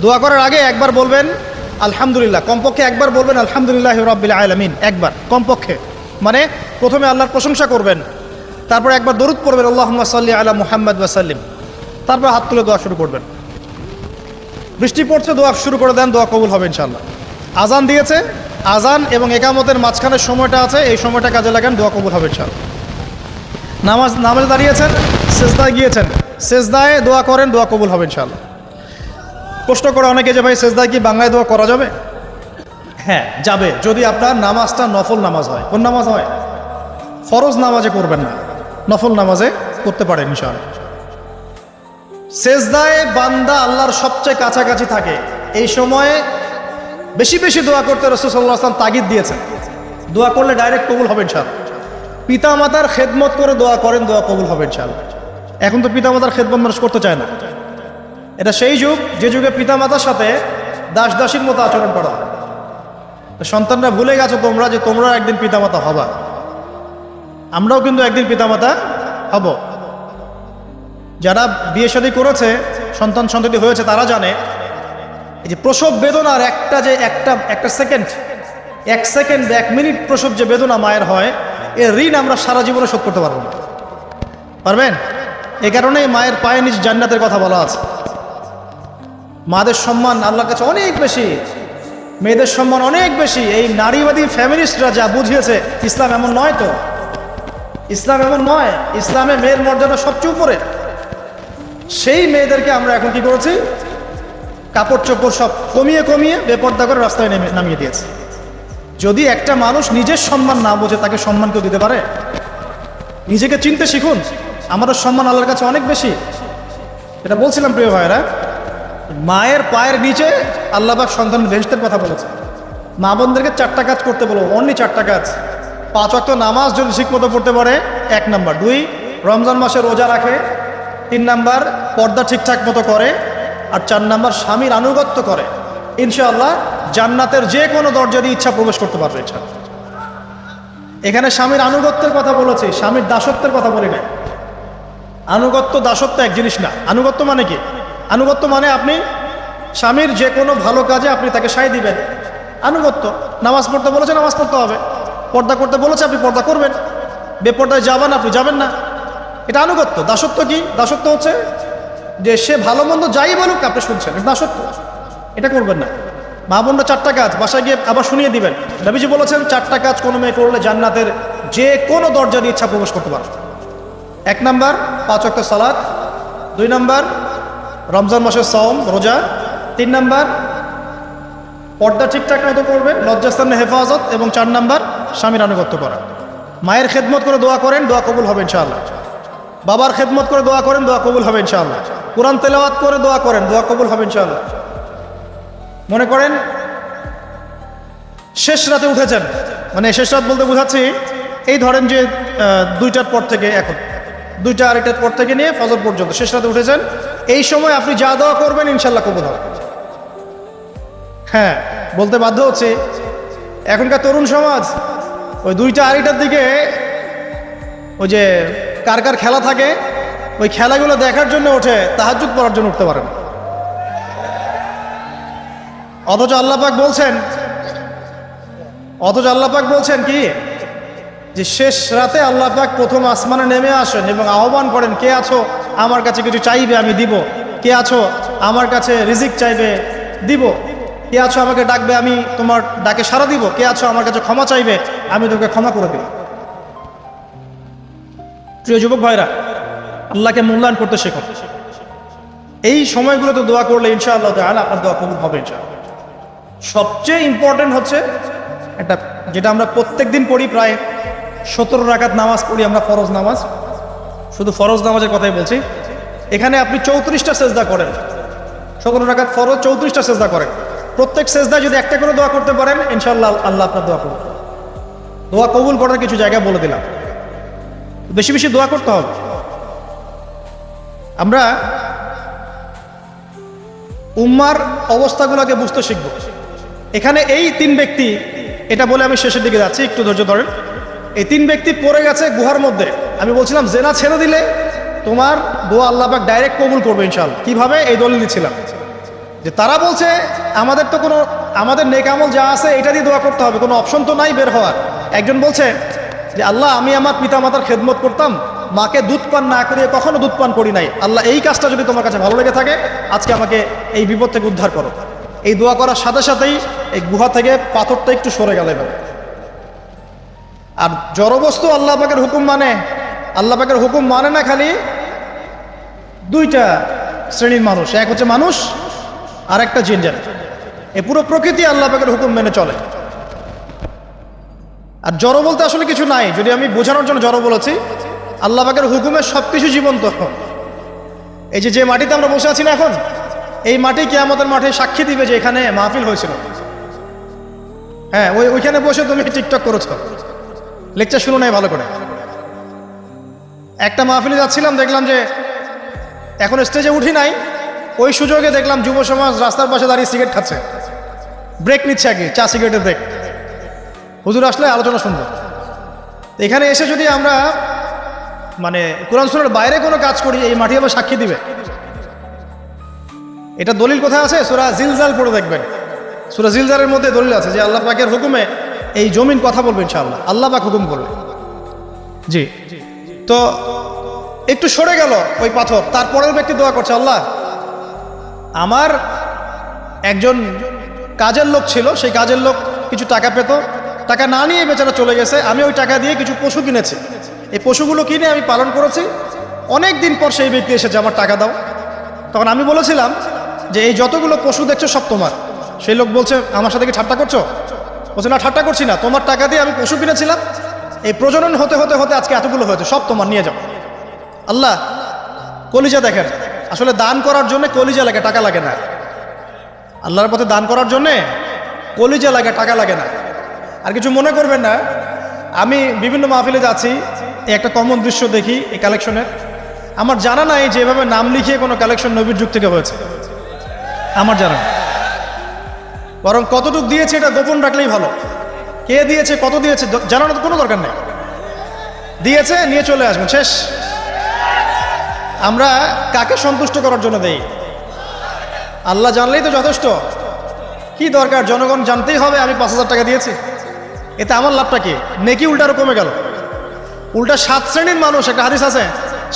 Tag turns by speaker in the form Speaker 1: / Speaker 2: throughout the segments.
Speaker 1: দোয়া করার আগে একবার বলবেন আলহামদুলিল্লাহ, কমপক্ষে একবার বলবেন আলহামদুলিল্লাহি রাব্বিল আলামিন, একবার কমপক্ষে। মানে প্রথমে আল্লাহর প্রশংসা করবেন, তারপর একবার দরুদ পড়বেন আল্লাহুম্মা সাল্লি আলা মুহাম্মাদ ওয়া সাল্লিম, তারপর হাত তুলে দোয়া শুরু করবেন। বৃষ্টি পড়ছে, দোয়া শুরু করে দেন, দোয়া কবুল হবে ইনশাআল্লাহ। আজান দিয়েছে, আজান এবং একামতের মাঝখানের সময়টা আছে, এই সময়টা কাজে লাগান, দোয়া কবুল হবে ইনশাআল্লাহ। নামাজে দাঁড়িয়েছেন, সেজদায় গিয়েছেন, সেজদায় দোয়া করেন, দোয়া কবুল হবে ইনশাআল্লাহ। প্রশ্ন করে অনেকে যে ভাই সেজদায় কি বাংলায় দোয়া করা যাবে? হ্যাঁ যাবে, যদি আপনার নামাজটা নফল নামাজ হয়। কোন নামাজ হয়? ফরজ নামাজে করবেন না, নফল নামাজে করতে পারেন ইনশাআল্লাহ। সেজদায় বান্দা আল্লাহর সবচেয়ে কাছাকাছি থাকে, এই সময়ে বেশি বেশি দোয়া করতে রাসূল সাল্লাল্লাহু আলাইহি ওয়াসাল্লাম তাগিদ দিয়েছেন। দোয়া করলে ডাইরেক্ট কবুল হবে ইনশাআল্লাহ। পিতা মাতার খেদমত করে দোয়া করেন, দোয়া কবুল হবে ইনশাআল্লাহ। এখন তো পিতা মাতার খেদমত মানুষ করতে চায় না। এটা সেই যুগ যে যুগে পিতা মাতার সাথে দাস দাসীর মতো আচরণ করা হয়। সন্তানরা ভুলে গেছো তোমরা যে তোমরা একদিন পিতামাতা হবা। আমরাও কিন্তু একদিন পিতামাতা হব। যারা বিয়ে শাদী করেছে, সন্তান সন্ততি হয়েছে, তারা জানে এই যে প্রসব বেদনার একটা সেকেন্ড, 1 মিনিট প্রসব যে বেদনা মায়ের হয়, এর ঋণ আমরা সারা জীবনে শোধ করতে পারবো না। পারবেন? এই কারণেই মায়ের পায়ে নিজ জান্নাতের কথা বলা আছে। মাদের সম্মান আল্লাহর কাছে অনেক বেশি, মেয়েদের সম্মান অনেক বেশি। এই নারীবাদী ফ্যামিলিস্টরা যা বুঝিয়েছে, ইসলাম এমন নয় তো। ইসলাম এমন নয়, ইসলামে মেয়ের মর্যাদা সবচেয়ে উপরে। সেই মেয়েদেরকে আমরা এখন কি করেছি? কাপড় চোপড় সব কমিয়ে কমিয়ে বেপর্দা করে রাস্তায় নামিয়ে দিয়েছে। যদি একটা মানুষ নিজের সম্মান না বোঝে, তাকে সম্মান কেউ দিতে পারে? নিজেকে চিনতে শিখুন। আমাদের সম্মান আল্লাহর কাছে অনেক বেশি। এটা বলছিলাম প্রিয় ভাইরা, মায়ের পায়ের নিচে আল্লাহ পাক সন্তান বেহেশতের কথা বলেছে। মা বোনদেরকে 4টা কাজ করতে বলো, অনলি 4টা কাজ। 5 ওয়াক্ত নামাজ যদি ঠিক মতো পড়তে পারে, 1 নাম্বার। 2, রমজান মাসে রোজা রাখে। 3 নাম্বার, পর্দা ঠিকঠাক মতো করে। আর 4 নাম্বার, স্বামীর আনুগত্য করে। ইনশাআল্লাহ জান্নাতের যে কোনো দরজা দিয়ে ইচ্ছা প্রবেশ করতে পারবে ইনশাআল্লাহ। এখানে স্বামীর আনুগত্যের কথা বলেছি, স্বামীর দাসত্বের কথা বলি না। আনুগত্য দাসত্ব এক জিনিস না। আনুগত্য মানে কি? আনুগত্য মানে আপনি স্বামীর যে কোনো ভালো কাজে আপনি তাকে সায় দিবেন, আনুগত্য। নামাজ পড়তে বলেছে, নামাজ পড়তে হবে। পর্দা করতে বলেছে, আপনি পর্দা করবেন। বেপর্দায় যাবেন, আপনি যাবেন না। এটা আনুগত্য। দাসত্ব কি? দাসত্ব হচ্ছে যে সে ভালো মন্দ যাই বলুক আপনি শুনছেন, এটা দাসত্ব। এটা করবেন না। মা বোনরা 4টা কাজ বাসায় গিয়ে আবার শুনিয়ে দিবেন। নবীজি বলেছেন 4টা কাজ কোনো মেয়ে করলে জান্নাতের যে কোনো দরজা দিয়ে ইচ্ছা প্রবেশ করতে পারবে। 1 নাম্বার, 5 ওয়াক্ত সালাত। 2 নাম্বার, রমজান মাসের সওম রোজা। 3 নাম্বার, পর্দা ঠিকঠাক মতো করবে, লজ্জাস্থানের হেফাজত। এবং 4 নাম্বার, স্বামীর আনুগত্য করা। মায়ের খেদমত করে দোয়া করেন, দোয়া কবুল হবে ইনশাআল্লাহ। বাবার খেদমত করে দোয়া করেন, দোয়া কবুল হবে ইনশাআল্লাহ। কোরআন তেলাওয়াত করে দোয়া করেন, দোয়া কবুল হবে ইনশাআল্লাহ। মনে করেন শেষ রাতে উঠেছেন, মানে শেষ রাত বলতে বোঝাচ্ছি এই ধরেন যে 2টার পর থেকে, এখন 2টা 2:30টার পর থেকে নিয়ে ফজর পর্যন্ত শেষ রাতে উঠেছেন। এই সময় আপনি যা দোয়া করবেন ইনশাআল্লাহ কবুল হবে। হ্যাঁ, বলতে বাধ্য হচ্ছে, এখনকার তরুণ সমাজ ওই 2টা 2:30টার দিকে ওই যে কার কার খেলা থাকে, ওই খেলাগুলো দেখার জন্য ওঠে, তাহাজ্জুদ পড়ার জন্য উঠতে পারে না। অথচ আল্লাহ পাক বলছেন কি, যে শেষ রাতে আল্লাহ পাক প্রথম আসমানে নেমে আসেন এবং আহ্বান করেন, কে আছো আমার কাছে কিছু চাইবে আমি দিব, কে আছো আমার কাছে রিজিক চাইবে দিব, কে আছো আমাকে ডাকবে আমি তোমার ডাকে সাড়া দিব, কে আছো আমার কাছে ক্ষমা চাইবে আমি তোকে ক্ষমা করে দিব। প্রিয় যুবক ভাইরা, আল্লাহকে মূল্যায়ন করতে শেখো। এই সময়গুলোতে দোয়া করলে ইনশাআল্লাহ তাআলা আপনার দোয়া কবুল হবে ইনশাআল্লাহ। সবচেয়ে ইম্পর্টেন্ট হচ্ছে একটা, যেটা আমরা প্রত্যেক দিন পড়ি, প্রায় 17 রাকাত নামাজ পড়ি আমরা, ফরজ নামাজ। শুধু ফরজ নামাজের কথাই বলছি। এখানে আপনি 34টা সেজদা করেন। 17 রাকাত ফরজ, 34টা সেজদা করেন। প্রত্যেক সেজদায় যদি একটা করে দোয়া করতে পারেন ইনশাআল্লাহ আল্লাহ আপনার দোয়া কবুল। দোয়া কবুল করার কিছু জায়গা বলে দিলাম, বেশি বেশি দোয়া করতে হবে। আমরা উম্মার অবস্থাগুলোকে বুঝতে শিখব। এখানে এই 3 ব্যক্তি, এটা বলে আমি শেষের দিকে যাচ্ছি, একটু ধৈর্য ধরেন। এই 3 ব্যক্তি পড়ে গেছে গুহার মধ্যে। আমি বলছিলাম জেনা ছেড়ে দিলে তোমার দোয়া আল্লাহ পাক ডাইরেক্ট কবুল করবে ইনশাআল্লাহ। কিভাবে? এই দলিল দিচ্ছিলাম যে তারা বলছে আমাদের তো কোনো আমাদের নেক আমল যা আছে এটা দিয়ে দোয়া করতে হবে, কোনো অপশন তো নাই বের হওয়ার। একজন বলছে যে আল্লাহ আমি আমার পিতা মাতার খেদমত করতাম, মাকে দুধ পান না করিয়ে কখনো দুধ পান করি নাই, আল্লাহ এই কাজটা যদি তোমার কাছে ভালো লেগে থাকে আজকে আমাকে এই বিপদ থেকে উদ্ধার করো। এই দোয়া করার সাথে সাথেই এই গুহা থেকে পাথরটা একটু সরে গেল এবার। আর জড়বস্তু আল্লাহ পাকের হুকুম মানে, আল্লাহ পাকের হুকুম মানে না খালি দুইটা শ্রেণীর মানুষ, এক হচ্ছে মানুষ আর একটা জিনজার। এ পুরো প্রকৃতি আল্লাহ পাকের হুকুম মেনে চলে। আর জড় বলতে আসলে কিছু নাই, যদি আমি বোঝানোর জন্য জড় বলেছি, আল্লাহ পাকের হুকুমে সবকিছু জীবন্ত। এই যে মাটিতে আমরা বসে আছি না এখন, এই মাটি কিয়ামতের মাঠে সাক্ষী দিবে যে এখানে মাহফিল হয়েছিল। হ্যাঁ, ওইখানে বসে তুমি টিকটক করেছ, লেকচার শুনো নাই ভালো করে। একটা মাহফিলে যাচ্ছিলাম, দেখলাম যে এখন স্টেজে উঠি নাই, ওই সুযোগে দেখলাম যুব সমাজ রাস্তার পাশে দাঁড়িয়ে সিগারেট খাচ্ছে, ব্রেক নিচ্ছে আগে, চা সিগারেটের ব্রেক। হুজুর আসলে আলোচনা শুনবো। এখানে এসে যদি আমরা মানে কোরআন সুন্নাহর বাইরে কোনো কাজ করি, এই মাটি আবার সাক্ষী দিবে। এটা দলিল কোথায় আছে? সূরা জিলজাল পড়ে দেখবেন। সূরা জিলজালের মধ্যে দলিল আছে যে আল্লাহ পাকের হুকুমে এই জমিন কথা বলবে ইনশাআল্লাহ, আল্লাহ পাক হুকুম করবে। জি, তো একটু সরে গেল ওই পাথর, তারপরের ব্যক্তি দোয়া করছে, আল্লাহ আমার একজন কাজের লোক ছিল, সেই কাজের লোক কিছু টাকা পেত, টাকা না নিয়ে বেচারা চলে গেছে, আমি ওই টাকা দিয়ে কিছু পশু কিনেছি, এই পশুগুলো কিনে আমি পালন করেছি, অনেক দিন পর সেই ব্যক্তি এসেছে আমার টাকা দাও। তখন আমি বলেছিলাম যে এই যতগুলো পশু দেখছো সব তোমার। সেই লোক বলছে আমার সাথে কি ঠাট্টা করছো? বলছে না, ঠাট্টা করছি না, তোমার টাকা দিয়ে আমি পশু কিনেছিলাম, এই প্রজনন হতে হতে হতে আজকে এতগুলো হয়েছে, সব তোমার, নিয়ে যাও। আল্লাহ কলিজা দেখেন, আসলে দান করার জন্য কলিজা লাগে, টাকা লাগে না। আল্লাহর পথে দান করার জন্যে কলিজা লাগে, টাকা লাগে না। আর কিছু মনে করবেন না, আমি বিভিন্ন মাহফিলে যাচ্ছি, একটা কমন দৃশ্য দেখি এই কালেকশনের। আমার জানা নাই যে এভাবে নাম লিখিয়ে কোনো কালেকশন নবীর যুগ থেকে হয়েছে, আমার জানা নেই। বরং কতটুকু দিয়েছে এটা গোপন রাখলেই ভালো। কে দিয়েছে, কত দিয়েছে জানানোর কোনো দরকার নেই। দিয়েছে, নিয়ে চলে আসবেন, শেষ। আমরা কাকে সন্তুষ্ট করার জন্য দেই? আল্লাহ জানলেই তো যথেষ্ট। কি দরকার জনগণ জানতেই হবে আমি 5,000 টাকা দিয়েছি? এতে আমার লাভটা কি? নেকি উল্টারও কমে গেল। উল্টা 7 শ্রেণীর মানুষ, একটা হাদিস আছে,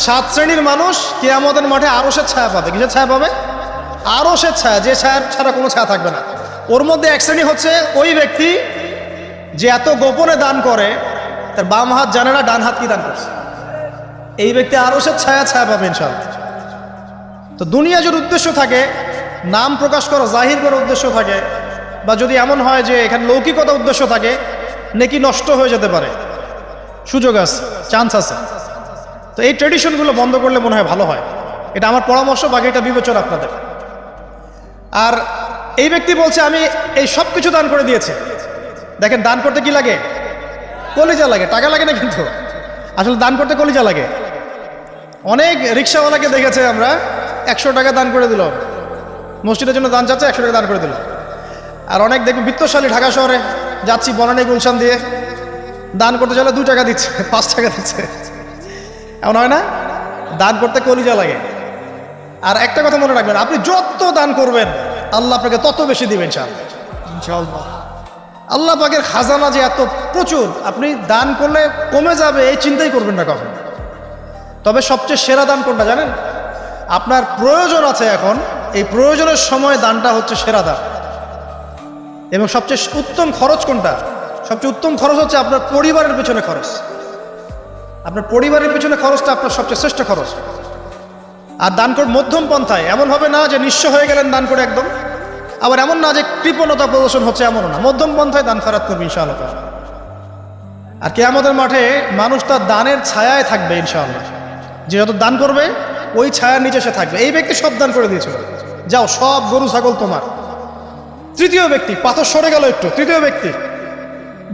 Speaker 1: 7 শ্রেণীর মানুষ কিয়ামতের মাঠে আরশের ছায়া পাবে। কিসের ছায়া পাবে? আরশের ছায়া, যে ছায়া ছাড়া কোনো ছায়া থাকবে না। ওর মধ্যে এক শ্রেণী হচ্ছে ওই ব্যক্তি যে এত গোপনে দান করে, তার বাম হাত জানে না ডান হাত কি দান করছে। এই ব্যক্তি আরশের ছায়া পাবে ইনশাআল্লাহ। তো দুনিয়া যদি উদ্দেশ্য থাকে, নাম প্রকাশ করো, জাহির করার উদ্দেশ্য থাকে, বা যদি এমন হয় যে এখানে লৌকিকতা উদ্দেশ্য থাকে, নেকি নষ্ট হয়ে যেতে পারে, সুযোগ আছে, চান্স আছে। তো এই ট্রেডিশনগুলো বন্ধ করলে মনে হয় ভালো হয়। এটা আমার পরামর্শ, বাকি এটা বিবেচনা আপনাদের। আর এই ব্যক্তি বলছে আমি এই সব কিছু দান করে দিয়েছি। দেখেন, দান করতে কি লাগে? কলিজা লাগে, টাকা লাগে না কিন্তু। আসলে দান করতে কলিজা লাগে। অনেক রিক্সাওয়ালাকে দেখেছে আমরা, 100 টাকা দান করে দিল, মসজিদের জন্য দান চাচ্ছে, 100 টাকা দান করে দিল। আর অনেক দেখবেন বিত্তশালী, ঢাকা শহরে যাচ্ছি বনানী গুলশান দিয়ে, দান করতে চাইলে 2 টাকা দিচ্ছে, 5 টাকা দিচ্ছে। এমন হয় না? দান করতে কলিজা লাগে। আর একটা কথা মনে রাখবেন, আপনি যত দান করবেন আল্লাহ আপনাকে তত বেশি দিবেন ইনশাআল্লাহ। আল্লাহ পাকের খাজানা যে এত প্রচুর, আপনি দান করলে কমে যাবে এই চিন্তাই করবেন না কখন। তবে সবচেয়ে সেরা দান কোনটা জানেন? আপনার প্রয়োজন আছে এখন, এই প্রয়োজনের সময় দানটা হচ্ছে সেরা দান। এবং সবচেয়ে উত্তম খরচ কোনটা? সবচেয়ে উত্তম খরচ হচ্ছে আপনার পরিবারের পেছনে খরচ। আপনার পরিবারের পেছনে খরচটা আপনার সবচেয়ে শ্রেষ্ঠ খরচ। আর দান করে মধ্যম পন্থায়, এমন হবে না যে নিঃস্ব হয়ে গেলেন দান করে একদম, আবার এমন না যে কৃপণতা প্রদর্শন হচ্ছে, এমনও না। মধ্যম পন্থায় দান খয়রাত করবে ইনশাআল্লাহ। আর কিয়ামতের মাঠে মানুষ তার দানের ছায়ায় থাকবে ইনশাআল্লাহ। যে যত দান করবে ওই ছায়ার নিচে সে থাকবে। এই ব্যক্তি সব দান করে দিয়েছিল, যাও সব গরু ছাগল তোমার। তৃতীয় ব্যক্তি, পাথর সরে গেল একটু, তৃতীয় ব্যক্তি,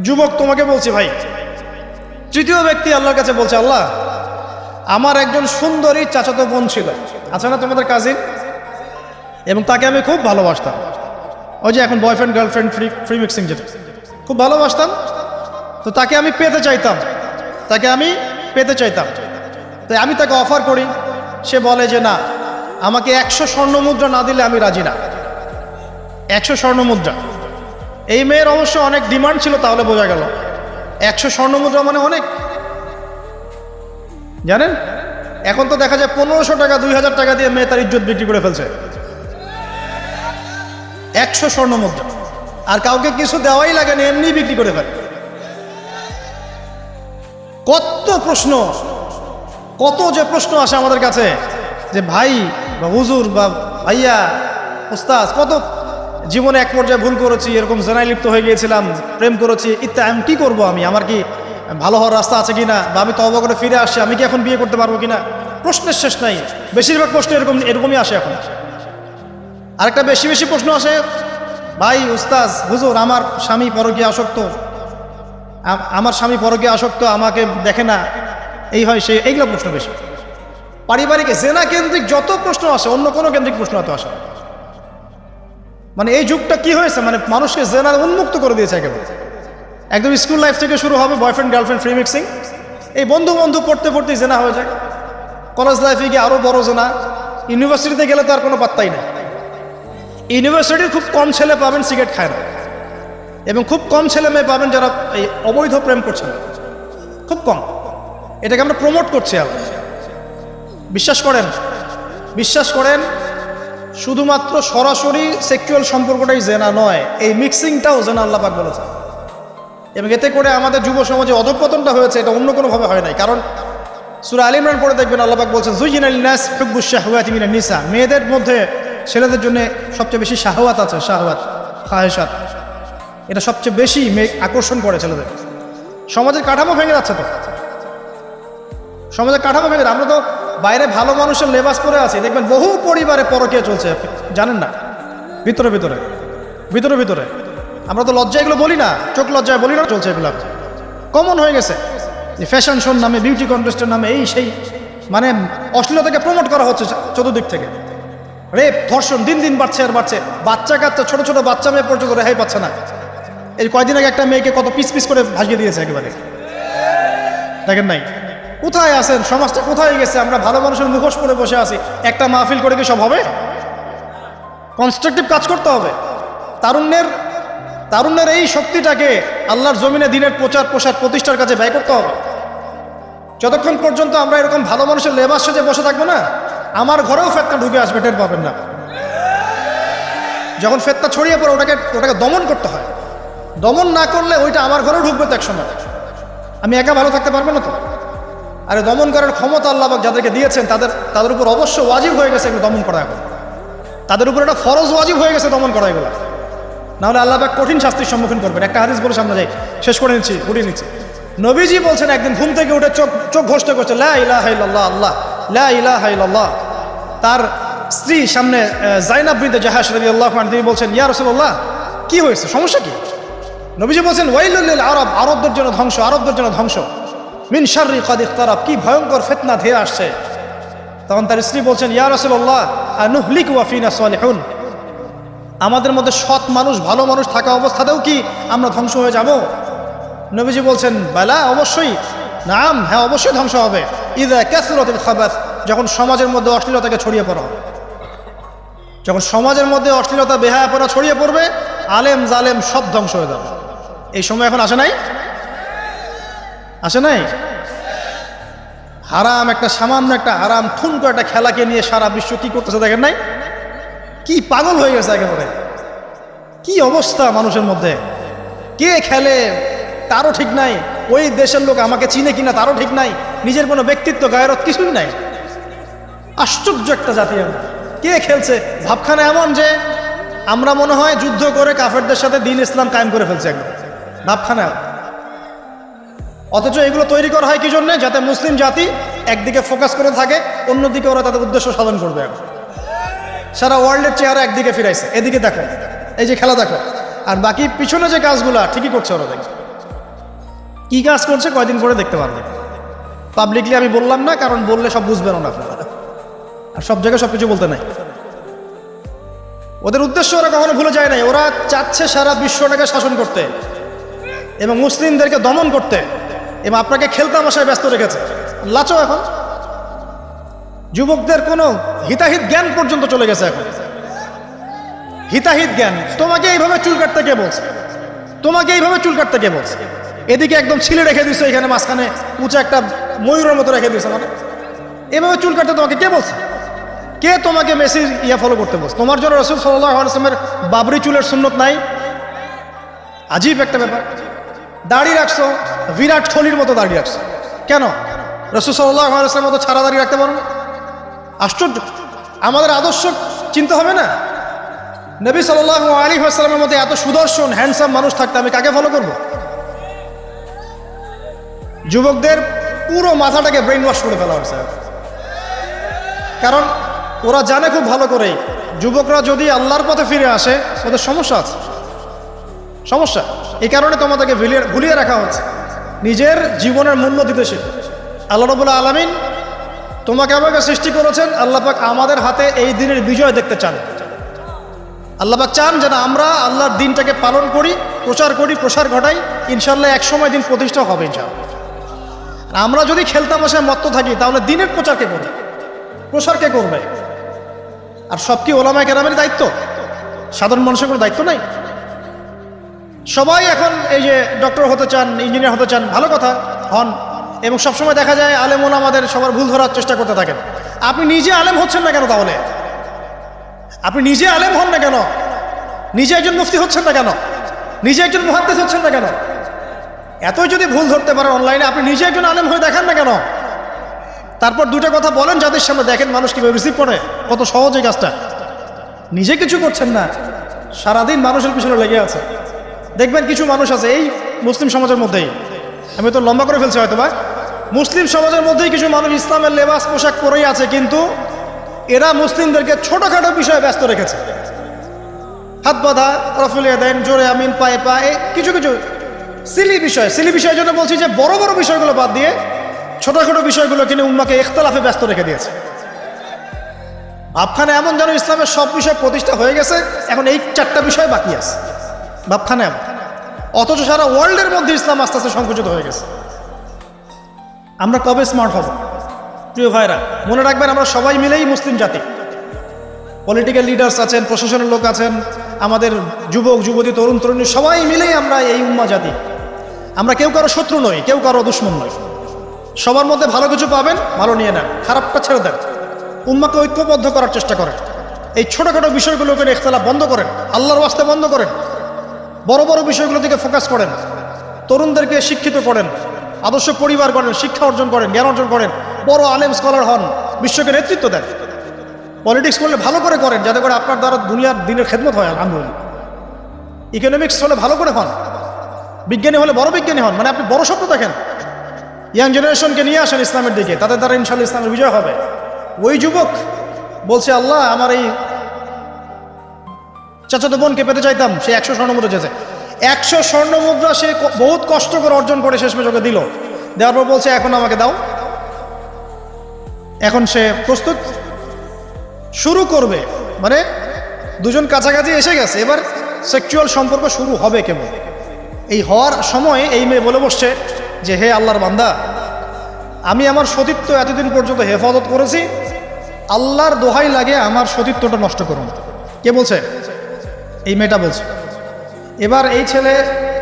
Speaker 1: যুবক তোমাকে বলছি ভাই, তৃতীয় ব্যক্তি আল্লাহর কাছে বলছে, আল্লাহ আমার একজন সুন্দরী চাচাতো বোন ছিল, আছে না তোমাদের কাজিন, এবং তাকে আমি খুব ভালোবাসতাম। ওই যে এখন বয়ফ্রেন্ড গার্লফ্রেন্ড ফ্রি মিক্সিং, যেটা খুব ভালোবাসতাম। তো তাকে আমি পেতে চাইতাম, তাই আমি তাকে অফার করি। সে বলে যে না, আমাকে 100 স্বর্ণ মুদ্রা না দিলে আমি রাজি না। 100 স্বর্ণ মুদ্রা। এই মেয়ের অবশ্য অনেক ডিমান্ড ছিল, তাহলে বোঝা গেল 100 স্বর্ণ মুদ্রা মানে অনেক। জানেন এখন তো দেখা যায় 1500 টাকা 2000 টাকা দিয়ে মেয়ে তার ইজ্জত বিক্রি করে ফেলছে। 100 স্বর্ণ মুদ্রা, আর কাউকে কিছু দেওয়াই লাগে না, এমনি বিক্রি করে ফেলে। কত প্রশ্ন, কত যে প্রশ্ন আসে আমাদের কাছে যে ভাই বা হুজুর বা ভাইয়া উস্তাদ, কত জীবনে এক পর্যায়ে ভুল করেছি, এরকম জেনায় লিপ্ত হয়ে গিয়েছিলাম, প্রেম করেছি ইত্যাদি, আমি কি করবো, আমার কি ভালো হওয়ার রাস্তা আছে কিনা, বা আমি তওবা করে ফিরে আসছি, আমি কি এখন বিয়ে করতে পারবো কিনা। প্রশ্নের শেষ নাই, বেশিরভাগ প্রশ্ন এরকমই আসে এখন। আরেকটা বেশি বেশি প্রশ্ন আসে, ভাই উস্তাদ হুজুর আমার স্বামী পরকীয়া আসক্ত, আমার স্বামী পরকীয়া আসক্ত, আমাকে দেখে না, এই হয় সে, এইগুলো প্রশ্ন বেশি। পারিবারিক জেনা কেন্দ্রিক যত প্রশ্ন আসে, অন্য কোনো কেন্দ্রিক প্রশ্ন এত আসে। মানে এই যুগটা কি হয়েছে, মানে মানুষকে জেনার উন্মুক্ত করে দিয়েছে একেবারে। একদম স্কুল লাইফ থেকে শুরু হবে বয়ফ্রেন্ড গার্লফ্রেন্ড ফ্রি মিক্সিং, এই বন্ধু বন্ধু পড়তে পড়তেই জেনা হয়ে যায়। কলেজ লাইফে গিয়ে আরও বড় জেনা, ইউনিভার্সিটিতে গেলে তো আর কোনো পাত্তাই নেই। ইউনিভার্সিটির খুব কম ছেলে পাবেন সিগারেট খায় না, এবং খুব কম ছেলে মেয়ে পাবেন যারা এই অবৈধ প্রেম করছেন, খুব কম। এটাকে আমরা প্রমোট করছি। আবার বিশ্বাস করেন, বিশ্বাস করেন, শুধুমাত্র সরাসরি সেক্সুয়াল সম্পর্কটাই জেনা নয়, এই মিক্সিংটাও জেনা আল্লাহ পাক বলেছেন। এবং এতে করে আমাদের যুব সমাজে অধঃপতনটা হয়েছে, এটা অন্য কোনোভাবে হয় নাই। কারণ সূরা আলে ইমরান পড়ে দেখবেন আল্লাহ পাক বলছেন যুয়িনা লিন-নাস হুব্বুশ শাহওয়াতি মিনান নিসা, মেয়েদের মধ্যে ছেলেদের জন্য সবচেয়ে বেশি শাহওয়াত আছে, শাহওয়াত খাহেশাত, এটা সবচেয়ে বেশি আকর্ষণ করে ছেলেদের। সমাজের কাঠামো ভেঙে যাচ্ছে, তো সমাজের কাঠামো ভেঙে, আমরা তো বাইরে ভালো মানুষের লেবাস পরে আছি, দেখবেন বহু পরিবারে পরকীয়া চলছে, জানেন না, ভিতরে ভিতরে ভিতরে ভিতরে। আমরা তো লজ্জা এগুলো বলি না, চোখ লজ্জায় বলি না, চলছে এগুলো, কমন হয়ে গেছে। যে ফ্যাশন শোর নামে, বিউটি কন্টেস্টের নামে, এই সেই, মানে অশ্লীলতাকে প্রমোট করা হচ্ছে চতুর্দিক থেকে। রেপ ধর্ষণ দিন দিন বাড়ছে আর বাড়ছে, বাচ্চা কাচ্চা ছোট ছোট বাচ্চা মেয়ে পর্যন্ত রেহাই পাচ্ছে না। এই কয়দিন আগে একটা মেয়েকে কত পিস পিস করে ভাসিয়ে দিয়েছে একেবারে, দেখেন নাই? কোথায় আছেন, সমাজটা কোথায় গেছে? আমরা ভালো মানুষের মুখোশ পরে বসে আছি, একটা মাহফিল করে কি সব হবে? কনস্ট্রাকটিভ কাজ করতে হবে। তারুণ্যের এই শক্তিটাকে আল্লাহর জমিনে দিনের প্রচার প্রসার প্রতিষ্ঠার কাজে ব্যয় করতে হবে। যতক্ষণ পর্যন্ত আমরা এরকম ভালো মানুষের লেবাস সেজে বসে থাকবো না, আমার ঘরেও ফেতনা ঢুকে আসবে, টের পাবেন না। যখন ফেতনা ছড়িয়ে পড়ে ওটাকে দমন করতে হয়। দমন না করলে ওইটা আমার ঘরেও ঢুকবে তো একসময়, আমি একা ভালো থাকতে পারবো না তো। আরে দমন করার ক্ষমতা আল্লাহ পাক যাদেরকে দিয়েছেন তাদের উপর অবশ্য ওয়াজিব হয়ে গেছে এগুলো দমন করা। এখন তাদের উপর একটা ফরজ ওয়াজিব হয়ে গেছে দমন করা এগুলো, নাহলে আল্লাহ পাক কঠিন শাস্তির সম্মুখীন করবেন। একটা হাদিস বলে সামনে যাই, শেষ করে গুটিয়ে নিচ্ছি। নবীজি বলছেন একদিন ঘুম থেকে উঠে চোখ ঘোষণা করছে লা ইলাহা ইল্লাল্লাহ, আল্লাহ লা ইলাহা ইল্লাল্লাহ। তার স্ত্রী সামনে যায়নাব বিনতে জাহাশ রাদিয়াল্লাহু আনহা, তিনি বলছেন ইয়া রাসূলুল্লাহ, কি হয়েছে, সমস্যা কি? নবীজি বলছেন ওয়াইলুল লিল আরব, আরবদের জন্য ধ্বংস, আরবদের জন্য ধ্বংস। মিন শাররি কাদ ইখতারাব, কি ভয়ঙ্কর ফিতনা ধেয়ে আসছে। তখন তার স্ত্রী বলছেন ইয়া রাসূলুল্লাহ আনুহলিকু ওয়া ফিনা সালিহুন, আমাদের মধ্যে সৎ মানুষ ভালো মানুষ থাকা অবস্থাতেও কি আমরা ধ্বংস হয়ে যাব? নবীজি বলছেন বালা, অবশ্যই, নাম, হ্যাঁ অবশ্যই ধ্বংস হবে। ইযা কাসরাতুল খাবাস, যখন সমাজের মধ্যে অশ্লীলতাকে ছড়িয়ে পড়া হবে, যখন সমাজের মধ্যে অশ্লীলতা বেহায়াপনা ছড়িয়ে পড়বে, আলেম জালেম সব ধ্বংস হয়ে যাবে। এই সময় এখন আসে নাই? আসে নাই? হারাম, একটা সামান্য একটা হারাম ঠুনকো একটা খেলাকে নিয়ে সারা বিশ্ব কি করতেছে দেখেন নাই? কি পাগল হয়ে গেছে একেবারে, কি অবস্থা মানুষের মধ্যে। কে খেলে তারও ঠিক নাই, ওই দেশের লোক আমাকে চিনে কিনা তারও ঠিক নাই, নিজের কোনো ব্যক্তিত্ব গায়রত কিছুই নাই। আশ্চর্য একটা জাতি আমরা। কে খেলছে? ভাবখানা এমন যে আমরা মনে হয় যুদ্ধ করে কাফেরদের সাথে দ্বীন ইসলাম কায়েম করে ফেলছে একদম, ভাবখানা। অথচ এগুলো তৈরি করা হয় কি জন্য? যাতে মুসলিম জাতি একদিকে ফোকাস করে থাকে, অন্যদিকে ওরা তাদের উদ্দেশ্য সাধন করবে। সারা ওয়ার্ল্ডের চেহারা একদিকে ফিরাইছে, এদিকে দেখো, এই যে খেলা দেখো, আর বাকি পিছনে যে কাজগুলা ঠিকই করছে ওরা। দেখো কি কাজ করছে, কয়দিন করে দেখতে পারবে। পাবলিকলি আমি বললাম না, কারণ বললে সব বুঝবেন না আপনারা, আর সব জায়গায় সবকিছু বলতে নাই। ওদের উদ্দেশ্য ওরা কখনো ভুলে যায় নাই, ওরা চাচ্ছে সারা বিশ্বটাকে শাসন করতে এবং মুসলিমদেরকে দমন করতে, এবং আপনাকে খেলতামাশায় ব্যস্ত রেখেছে। লাচো এখন যুবকদের কোনো হিতাহিত জ্ঞান পর্যন্ত চলে গেছে। এখন হিতাহিত জ্ঞান। তোমাকে এইভাবে চুল কাটতে কে বলছে? তোমাকে এইভাবে চুল কাটতে কে বলছে? এদিকে একদম ছিলে রেখে দিছো, এখানে মাঝখানে উঁচু একটা ময়ূরের মতো রেখে দিছো, মানে এভাবে চুল কাটতে তোমাকে কে বলছে? কে তোমাকে মেসির ফলো করতে বলছে? তোমার জন্য রাসূল সাল্লাল্লাহু আলাইহি ওয়াসাল্লামের বাবরি চুলের সুন্নত নাই? আজীব একটা ব্যাপার। দাড়ি রাখছো, বিরাট কোহলির মতো দাড়ি রাখছো, কেন? রাসূল সাল্লাল্লাহু আলাইহি ওয়াসাল্লামের মতো ছাড়া দাড়ি রাখতে পারো না? আশ্চর্য। আমাদের আদর্শ চিন্তা হবে না? নবী সাল্লাল্লাহু আলাইহি ওয়াসাল্লামের মতো এত সুদর্শন হ্যান্ডসাম মানুষ থাকতে আমি কাকে ফলো করব? যুবকদের পুরো মাথাটাকে ব্রেইন ওয়াশ করে ফেলা হয়েছে। কারণ ওরা জানে খুব ভালো করে যুবকরা যদি আল্লাহর পথে ফিরে আসে ওদের সমস্যা আছে, সমস্যা। এই কারণে তোমাদেরকে ভুলিয়ে রাখা হচ্ছে নিজের জীবনের মূল্য দিতে শিখো। আল্লাহ রাব্বুল আলামিন তোমাকে আমাকে সৃষ্টি করেছেন, আল্লাহ পাক আমাদের হাতে এই দিনের বিজয় দেখতে চান। আল্লাহ পাক চান যেন আমরা আল্লাহর দিনটাকে পালন করি, প্রচার করি, প্রসার ঘটাই। ইনশাআল্লাহ এক সময় দিন প্রতিষ্ঠা হবে ইনশাআল্লাহ। আমরা যদি খেলতামশায় মত্ত থাকি তাহলে দিনের প্রচার কে করবে, প্রসার কে করবে? আর সব কি ওলামায়ে কেরামের দায়িত্ব? সাধারণ মানুষের কোনো দায়িত্ব নাই? সবাই এখন এই যে ডক্টর হতে চান, ইঞ্জিনিয়ার হতে চান, ভালো কথা, হন। এবং সবসময় দেখা যায় আলেম ওলামাদের সবার ভুল ধরার চেষ্টা করতে থাকেন। আপনি নিজে আলেম হচ্ছেন না কেন তাহলে? আপনি নিজে আলেম হন না কেন? নিজে একজন মুফতি হচ্ছেন না কেন? নিজে একজন মুহাদ্দিস হচ্ছেন না কেন? এতই যদি ভুল ধরতে পারেন অনলাইনে, আপনি নিজে একজন আলেম হয়ে দেখান না কেন? তারপর দুটো কথা বলেন যাদের সামনে, দেখেন মানুষ কীভাবে রিসিভ করে। কত সহজ এই কাজটা। নিজে কিছু করছেন না, সারাদিন মানুষের পিছনে লেগে আছে। দেখবেন কিছু মানুষ আছে এই মুসলিম সমাজের মধ্যেই, আমি তো লম্বা করে ফেলছি হয়তো বা, মুসলিম সমাজের মধ্যেই কিছু মানুষ ইসলামের লেবাস পোশাক পরেই আছে, কিন্তু এরা মুসলিমদেরকে ছোটোখাটো বিষয়ে ব্যস্ত রেখেছে। হাত বাঁধা, রফুলিয়া দেন, জোরে আমিন, পায়ে পায়ে, কিছু কিছু সিলি বিষয়ের জন্য বলছি যে বড় বড় বিষয়গুলো বাদ দিয়ে ছোটোখাটো বিষয়গুলো কিনে উম্মাকে ইখতিলাফে ব্যস্ত রেখে দিয়েছে। ভাবখানে এমন যেন ইসলামের সব বিষয় প্রতিষ্ঠা হয়ে গেছে, এখন এই 4টা বিষয় বাকি আছে ভাবখানে এমন। অথচ সারা ওয়ার্ল্ডের মধ্যে ইসলাম আস্তে আস্তে সংকুচিত হয়ে গেছে। আমরা কবে স্মার্ট হব? প্রিয় ভাইরা, মনে রাখবেন আমরা সবাই মিলেই মুসলিম জাতি। পলিটিক্যাল লিডার্স আছেন, প্রশাসনের লোক আছেন, আমাদের যুবক যুবতী, তরুণ তরুণী, সবাই মিলেই আমরা এই উম্মা জাতি। আমরা কেউ কারো শত্রু নই, কেউ কারো দুশ্মন নই। সবার মধ্যে ভালো কিছু পাবেন, ভালো নিয়ে নেন, খারাপটা ছেড়ে দেন। উম্মাকে ঐক্যবদ্ধ করার চেষ্টা করেন। এই ছোটোখাটো বিষয়গুলোকে ইখতিলাফ বন্ধ করেন, আল্লাহর ওয়াস্তে বন্ধ করেন। বড় বড় বিষয়গুলো দিকে ফোকাস করেন। তরুণদেরকে শিক্ষিত করেন, আদর্শ পরিবার করেন, শিক্ষা অর্জন করেন, জ্ঞান অর্জন করেন, বড় আলেম স্কলার হন, বিশ্বকে নেতৃত্ব দেন। পলিটিক্স করলে ভালো করে করেন, যাতে করে আপনার দ্বারা দুনিয়ার দিনের খেদমত হয়। আলহামদুলিল্লাহ। ইকোনমিক্স হলে ভালো করে হন, বিজ্ঞানী হলে বড় বিজ্ঞানী হন, মানে আপনি বড় স্বপ্ন দেখেন। ইয়াং জেনারেশনকে নিয়ে আসেন ইসলামের দিকে, তাদের দ্বারা ইনশাআল্লাহ ইসলামের বিজয় হবে। ওই যুবক বলছে, আল্লাহ আমার এই চাচাতো বোনকে পেতে চাইতাম, সে 100 স্বর্ণমুদ্রা চেয়েছে। 100 স্বর্ণমুদ্রা সে বহুত কষ্ট করে অর্জন করে শেষমেশ ওকে দিল। দেওয়ার পর বলছে এখন আমাকে দাও। এখন সে প্রস্তুত, শুরু করবে, মানে দুজন কাছাকাছি এসে গেছে, এবার সেক্সুয়াল সম্পর্ক শুরু হবে কেবল। এই হওয়ার সময় এই মেয়ে বলে বসছে যে হে আল্লাহর বান্দা, আমি আমার সতীত্ব এতদিন পর্যন্ত হেফাজত করেছি, আল্লাহর দোহাই লাগে আমার সতীত্বটা নষ্ট করুন। কে বলছে? এই মেয়েটা বলছে। এবার এই ছেলে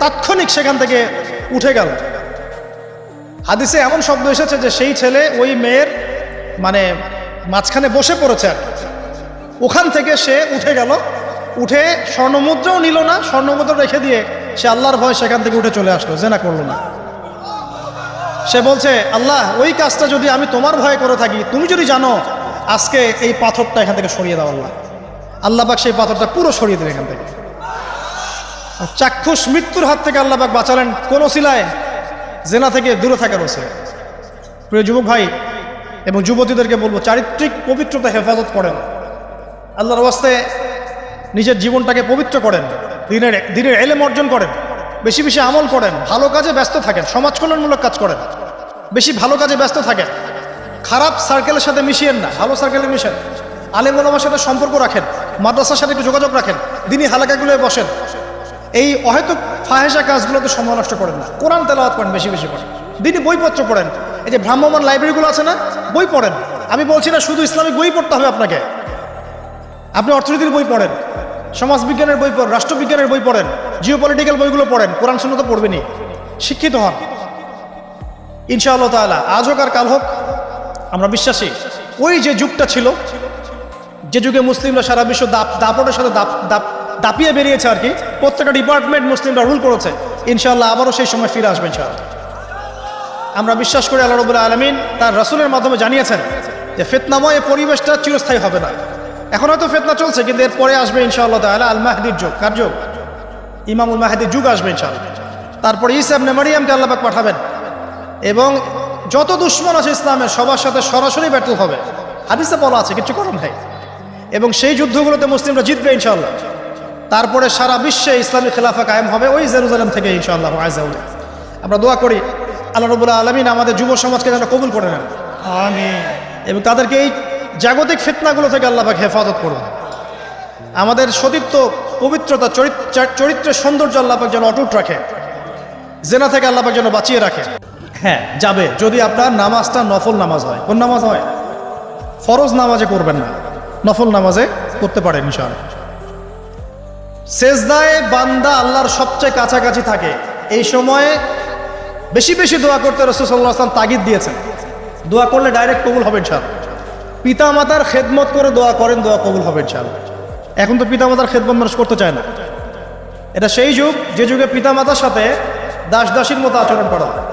Speaker 1: তাৎক্ষণিক সেখান থেকে উঠে গেল। হাদিসে এমন শব্দ এসেছে যে সেই ছেলে ওই মেয়ের মানে মাঝখানে বসে পড়েছে, আর ওখান থেকে সে উঠে গেল। উঠে স্বর্ণমুদ্রাও নিল না, স্বর্ণমুদ্রা রেখে দিয়ে সে আল্লাহর ভয় সেখান থেকে উঠে চলে আসলো, জেনা করলো না। সে বলছে, আল্লাহ ওই কাজটা যদি আমি তোমার ভয়ে করে থাকি, তুমি যদি জানো, আজকে এই পাথরটা এখান থেকে সরিয়ে দাও। আল্লাহ পাক সেই পাথরটা পুরো সরিয়ে দিলেন এখান থেকে। চাক্ষুষ মৃত্যুর হাত থেকে আল্লাহ পাক বাঁচালেন কোন ওসিলায়? জেনা থেকে দূরে থাকার ওসিলায়। প্রিয় যুবক ভাই এবং যুবতীদেরকে বলবো, চারিত্রিক পবিত্রতা হেফাজত করেন, আল্লাহর ওয়াস্তে নিজের জীবনটাকে পবিত্র করেন, দিনের ইলম অর্জন করেন, বেশি বেশি আমল করেন, ভালো কাজে ব্যস্ত থাকেন, সমাজ কল্যাণমূলক কাজ করেন, বেশি ভালো কাজে ব্যস্ত থাকেন। খারাপ সার্কেলের সাথে মিশিয়েন না, ভালো সার্কেলে মিশেন। আলেম ওলামার সাথে সম্পর্ক রাখেন, মাদ্রাসার সাথে একটু যোগাযোগ রাখেন, দিনী হালাকাগুলোয় বসেন। এই অহেতুক ফাহেসা কাজগুলোতে সময় নষ্ট করেন না। কোরআন তেলাওয়াত করেন, বেশি বেশি করেন, দিনী বইপত্র পড়েন। এই যে ভ্রাম্যমাণ লাইব্রেরিগুলো আছে না, বই পড়েন। আমি বলছি না শুধু ইসলামিক বই পড়তে হবে আপনাকে, আপনি অর্থনীতির বই পড়েন, সমাজবিজ্ঞানের বই পড়েন, রাষ্ট্রবিজ্ঞানের বই পড়েন, জিওপলিটিক্যাল বইগুলো পড়েন, কোরআন সুন্নাহ তো পড়বেনই, শিক্ষিত হন ইনশাআল্লাহ তাআলা। আজ হোক আর কাল হোক আমরা বিশ্বাসী ওই যে যুগটা ছিল, যে যুগে মুসলিমরা সারা বিশ্ব দাপটের সাথে দাপিয়ে বেরিয়েছে আর কি, প্রত্যেকটা ডিপার্টমেন্ট মুসলিমরা রুল করেছে, ইনশাআল্লাহ আবারও সেই সময় ফিরে আসবে ইনশাআল্লাহ। আমরা বিশ্বাস করি আল্লাহ রাব্বুল আলামিন তার রাসূলের মাধ্যমে জানিয়েছেন যে ফিতনাময় এই পরিবেশটা চিরস্থায়ী হবে না। এখন হয়তো ফিতনা চলছে, কিন্তু এর পরে আসবে ইনশাআল্লাহ তাআলা আল মাহদির যুগ। কার যুগ? ইমামুল মাহদির যুগ আসবে ইনশাআল্লাহ। তারপরে ঈসা ইবনে মারইয়ামকে আল্লাহ পাক পাঠাবেন এবং যত দুশমন আছে ইসলামের সবার সাথে সরাসরি ব্যাটল হবে, হাদিসে বলা আছে, কিছু করার নাই। এবং সেই যুদ্ধগুলোতে মুসলিমরা জিতবে ইনশাআল্লাহ। তারপরে সারা বিশ্বে ইসলামী খেলাফা কায়েম হবে ওই জেরুজালেম থেকে ইনশাআল্লাহ আযজা ওয়া জাল্লা। আমরা দোয়া করি আল্লাহ রাব্বুল আলামিন আমাদের যুব সমাজকে যেন কবুল করে নেন, আমিন, এবং তাদেরকে এই জাগতিক ফিতনাগুলো থেকে আল্লাহ পাক হেফাজত করুন। আমাদের সতীত্ব, পবিত্রতা, চরিত্রের সৌন্দর্য আল্লাহ পাক যেন অটুট রাখে, জেনা থেকে আল্লাহ পাক যেন বাঁচিয়ে রাখে। হ্যাঁ, যাবে যদি আপনার নামাজটা নফল নামাজ হয়। কোন নামাজ হয়? ফরজ নামাজে করবেন না, নফল নামাজে করতে পারেন ইনশাআল্লাহ। সেজদায় বান্দা আল্লাহর সবচেয়ে কাছাকাছি থাকে, এই সময়ে বেশি বেশি দোয়া করতে রাসূল সাল্লাল্লাহু আলাইহি ওয়াসাল্লাম তাগিদ দিয়েছেন। দোয়া করলে ডাইরেক্ট কবুল হবে ইনশাআল্লাহ। পিতা মাতার খেদমত করে দোয়া করেন, দোয়া কবুল হবে ইনশাআল্লাহ। এখন তো পিতা মাতার খেদমত মানুষ করতে চায় না। এটা সেই যুগ যে যুগে পিতা মাতার সাথে দাস দাসীর মতো আচরণ করা হয়।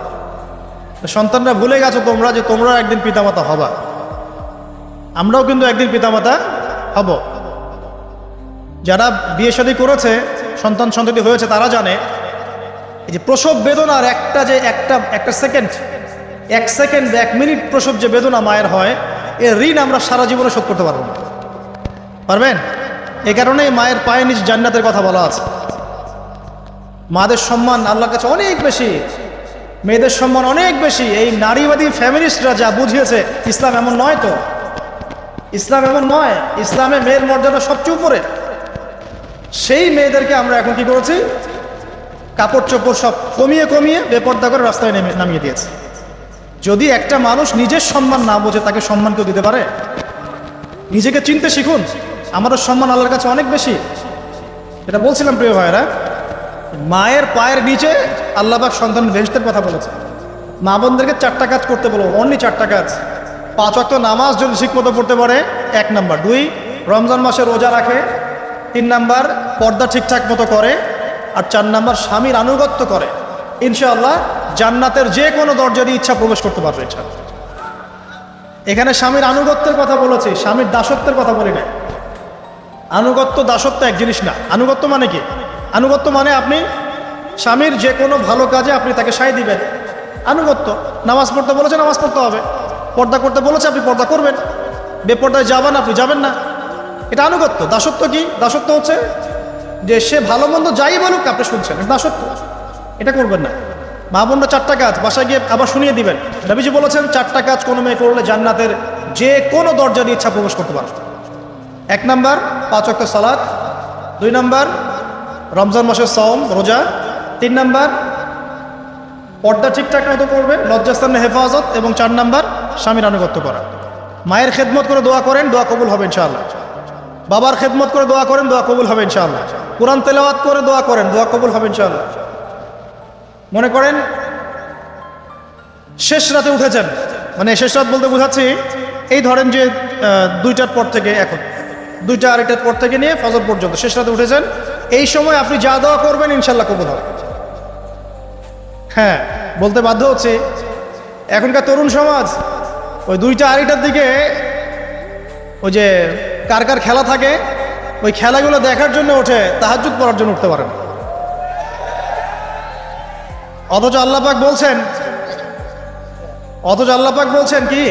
Speaker 1: সন্তানরা ভুলে গেছো তোমরা যে তোমরা একদিন পিতামাতা হবা। আমরাও কিন্তু একদিন পিতামাতা হব। যারা বিয়ে শাদী করেছে, সন্তান সন্ততি হয়েছে, তারা জানে এই যে প্রসব বেদনার একটা সেকেন্ড, এক মিনিট প্রসব যে বেদনা মায়ের হয়, এর ঋণ আমরা সারা জীবনে শোধ করতে পারবো না। পারবেন? এই কারণেই মায়ের পায়ে নিজ জান্নাতের কথা বলা আছে। মাদের সম্মান আল্লাহর কাছে অনেক বেশি, মেয়েদের সম্মান অনেক বেশি। এই নারীবাদী ফ্যামিলিস্টরা যা বুঝিয়েছে, ইসলাম এমন নয় তো, ইসলাম এমন নয়। ইসলামে মেয়ের মর্যাদা সবচেয়ে উপরে। সেই মেয়েদেরকে আমরা এখন কি করেছি? কাপড় চোপড় সব কমিয়ে কমিয়ে বেপর্দা করে রাস্তায় নামিয়ে দিয়েছে। যদি একটা মানুষ নিজের সম্মান না বোঝে, তাকে সম্মান কেউ দিতে পারে? নিজেকে চিনতে শিখুন। আমাদের সম্মান আল্লাহর কাছে অনেক বেশি। এটা বলছিলাম প্রিয় ভাইয়েরা, মায়ের পায়ের নিচে আল্লাহ পাক সন্তান বেহেশতের কথা বলেছে। মা বোনদেরকে 4টা কাজ করতে বলো, অনলি 4টা কাজ। 5 ওয়াক্ত নামাজ যদি ঠিকমতো পড়তে পারে, 1 নাম্বার। 2, রমজান মাসে রোজা রাখে। 3 নাম্বার, পর্দা ঠিকঠাক মতো করে। আর 4 নাম্বার, স্বামীর আনুগত্য করে। ইনশাআল্লাহ জান্নাতের যে কোনো দরজা দিয়ে ইচ্ছা প্রবেশ করতে পারবে ইনশাআল্লাহ। এখানে স্বামীর আনুগত্যের কথা বলেছি, স্বামীর দাসত্বের কথা বলি না। আনুগত্য দাসত্ব এক জিনিস না। আনুগত্য মানে কি? আনুগত্য মানে আপনি স্বামীর যে কোনো ভালো কাজে আপনি তাকে সায় দিবেন, আনুগত্য। নামাজ পড়তে বলেছে, নামাজ পড়তে হবে। পর্দা করতে বলেছে, আপনি পর্দা করবেন। বেপর্দায় যাবেন, আপনি যাবেন না। এটা আনুগত্য। দাসত্ব কি? দাসত্ব হচ্ছে যে সে ভালো মন্দ যাই বলুক আপনি শুনছেন, এটা দাসত্ব। এটা করবেন না। মা বোনরা 4টা কাজ বাসায় গিয়ে আবার শুনিয়ে দিবেন। নবীজি বলেছেন 4টা কাজ কোনো মেয়ে করলে জান্নাতের যে কোনো দরজা দিয়ে ইচ্ছা প্রবেশ করতে পারবে। 1 নাম্বার, 5 ওয়াক্ত সালাত। 2 নাম্বার, রমজান মাসের সওম রোজা। 3 নাম্বার, পর্দা ঠিকঠাক মতো করবে, লজ্জাস্থানের হেফাজত। এবং 4 নাম্বার, স্বামীর আনুগত্য করা। মায়ের খেদমত করে দোয়া করেন, দোয়া কবুল হবে ইনশাআল্লাহ। বাবার খেদমত করে দোয়া করেন, দোয়া কবুল হবে ইনশাআল্লাহ। কোরআন তেলাওয়াত করে দোয়া করেন, দোয়া কবুল হবে ইনশাআল্লাহ। মনে করেন শেষ রাতে উঠেছেন, মানে শেষ রাত বলতে বোঝাচ্ছি এই ধরেন যে 2টার পর থেকে, এখন 2টা 2:30টার পর থেকে নিয়ে ফজর পর্যন্ত শেষ রাতে উঠেছেন। এই সময় আপনি যা দোয়া করবেন ইনশাআল্লাহ কবুল হবে। হ্যাঁ, বলতে বাধ্য হচ্ছে, এখনকার তরুণ সমাজ ওই 2টা 2:30টার দিকে ওই যে কার কার খেলা থাকে, ওই খেলাগুলো দেখার জন্য ওঠে, তাহাজ্জুদ পড়ার জন্য উঠতে পারেন। অথচ আল্লাহ পাক বলছেন কি,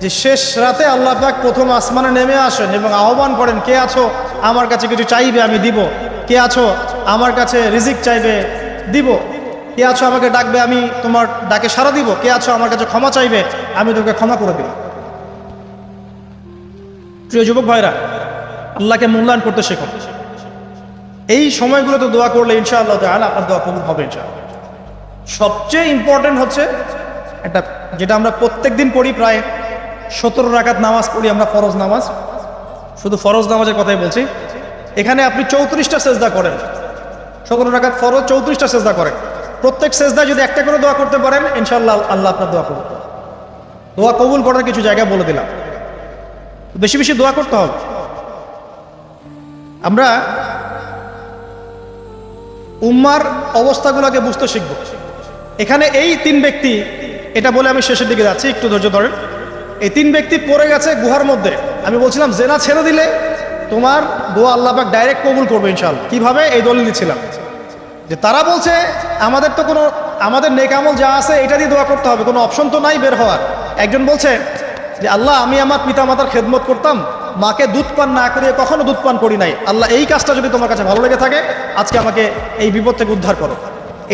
Speaker 1: যে শেষ রাতে আল্লাহ পাক প্রথম আসমানে নেমে আসেন এবং আহ্বান করেন, কে আছো আমার কাছে কিছু চাইবে আমি দিব, কে আছো আমার কাছে রিজিক চাইবে দিব, কে আছো আমাকে ডাকবে আমি তোমার ডাকে সাড়া দিব, কে আছো আমার কাছে ক্ষমা চাইবে আমি তোকে ক্ষমা করে দিব। প্রিয় যুবক ভাইরা, আল্লাহকে মূল্যায়ন করতে শেখো। এই সময়গুলোতে দোয়া করলে ইনশাআল্লাহ তাআলা আপনার দোয়া কবুল হবে ইনশাআল্লাহ। সবচেয়ে ইম্পর্টেন্ট হচ্ছে একটা, যেটা আমরা প্রত্যেক দিন পড়ি, প্রায় 17 রাকাত নামাজ পড়ি আমরা, ফরজ নামাজ। শুধু ফরজ নামাজের কথাই বলছি। এখানে আপনি 34টা সেজদা করেন, 17 রাকাত ফরজ 34টা সেজদা করেন, প্রত্যেক সেজদা যদি একটা করে দোয়া করতে পারেন ইনশাআল্লাহ আল্লাহ আপনার দোয়া কবুল করবেন। দোয়া কবুল করার কিছু জায়গা বলে দিলাম, বেশি বেশি দোয়া করতে হবে। আমরা উম্মার অবস্থাগুলোকে বুঝতে শিখব। এখানে এই 3 ব্যক্তি, এটা বলে আমি শেষের দিকে যাচ্ছি, একটু ধৈর্য ধরেন। এই 3 ব্যক্তি পড়ে গেছে গুহার মধ্যে। আমি বলছিলাম জেনা ছেড়ে দিলে তোমার দোয়া আল্লাহ পাক ডাইরেক্ট কবুল করবে ইনশাআল্লাহ। কিভাবে? এই দলিল দিচ্ছিলাম যে তারা বলছে আমাদের তো কোনো, আমাদের নেক আমল যা আছে এটা দিয়ে দোয়া করতে হবে, কোনো অপশন তো নাই বের হওয়ার। একজন বলছে যে আল্লাহ আমি আমার পিতা মাতার খেদমত করতাম, মাকে দুধ পান না করিয়ে কখনো দুধ পান করি নাই, আল্লাহ এই কাজটা যদি তোমার কাছে ভালো লেগে থাকে আজকে আমাকে এই বিপদ থেকে উদ্ধার করো।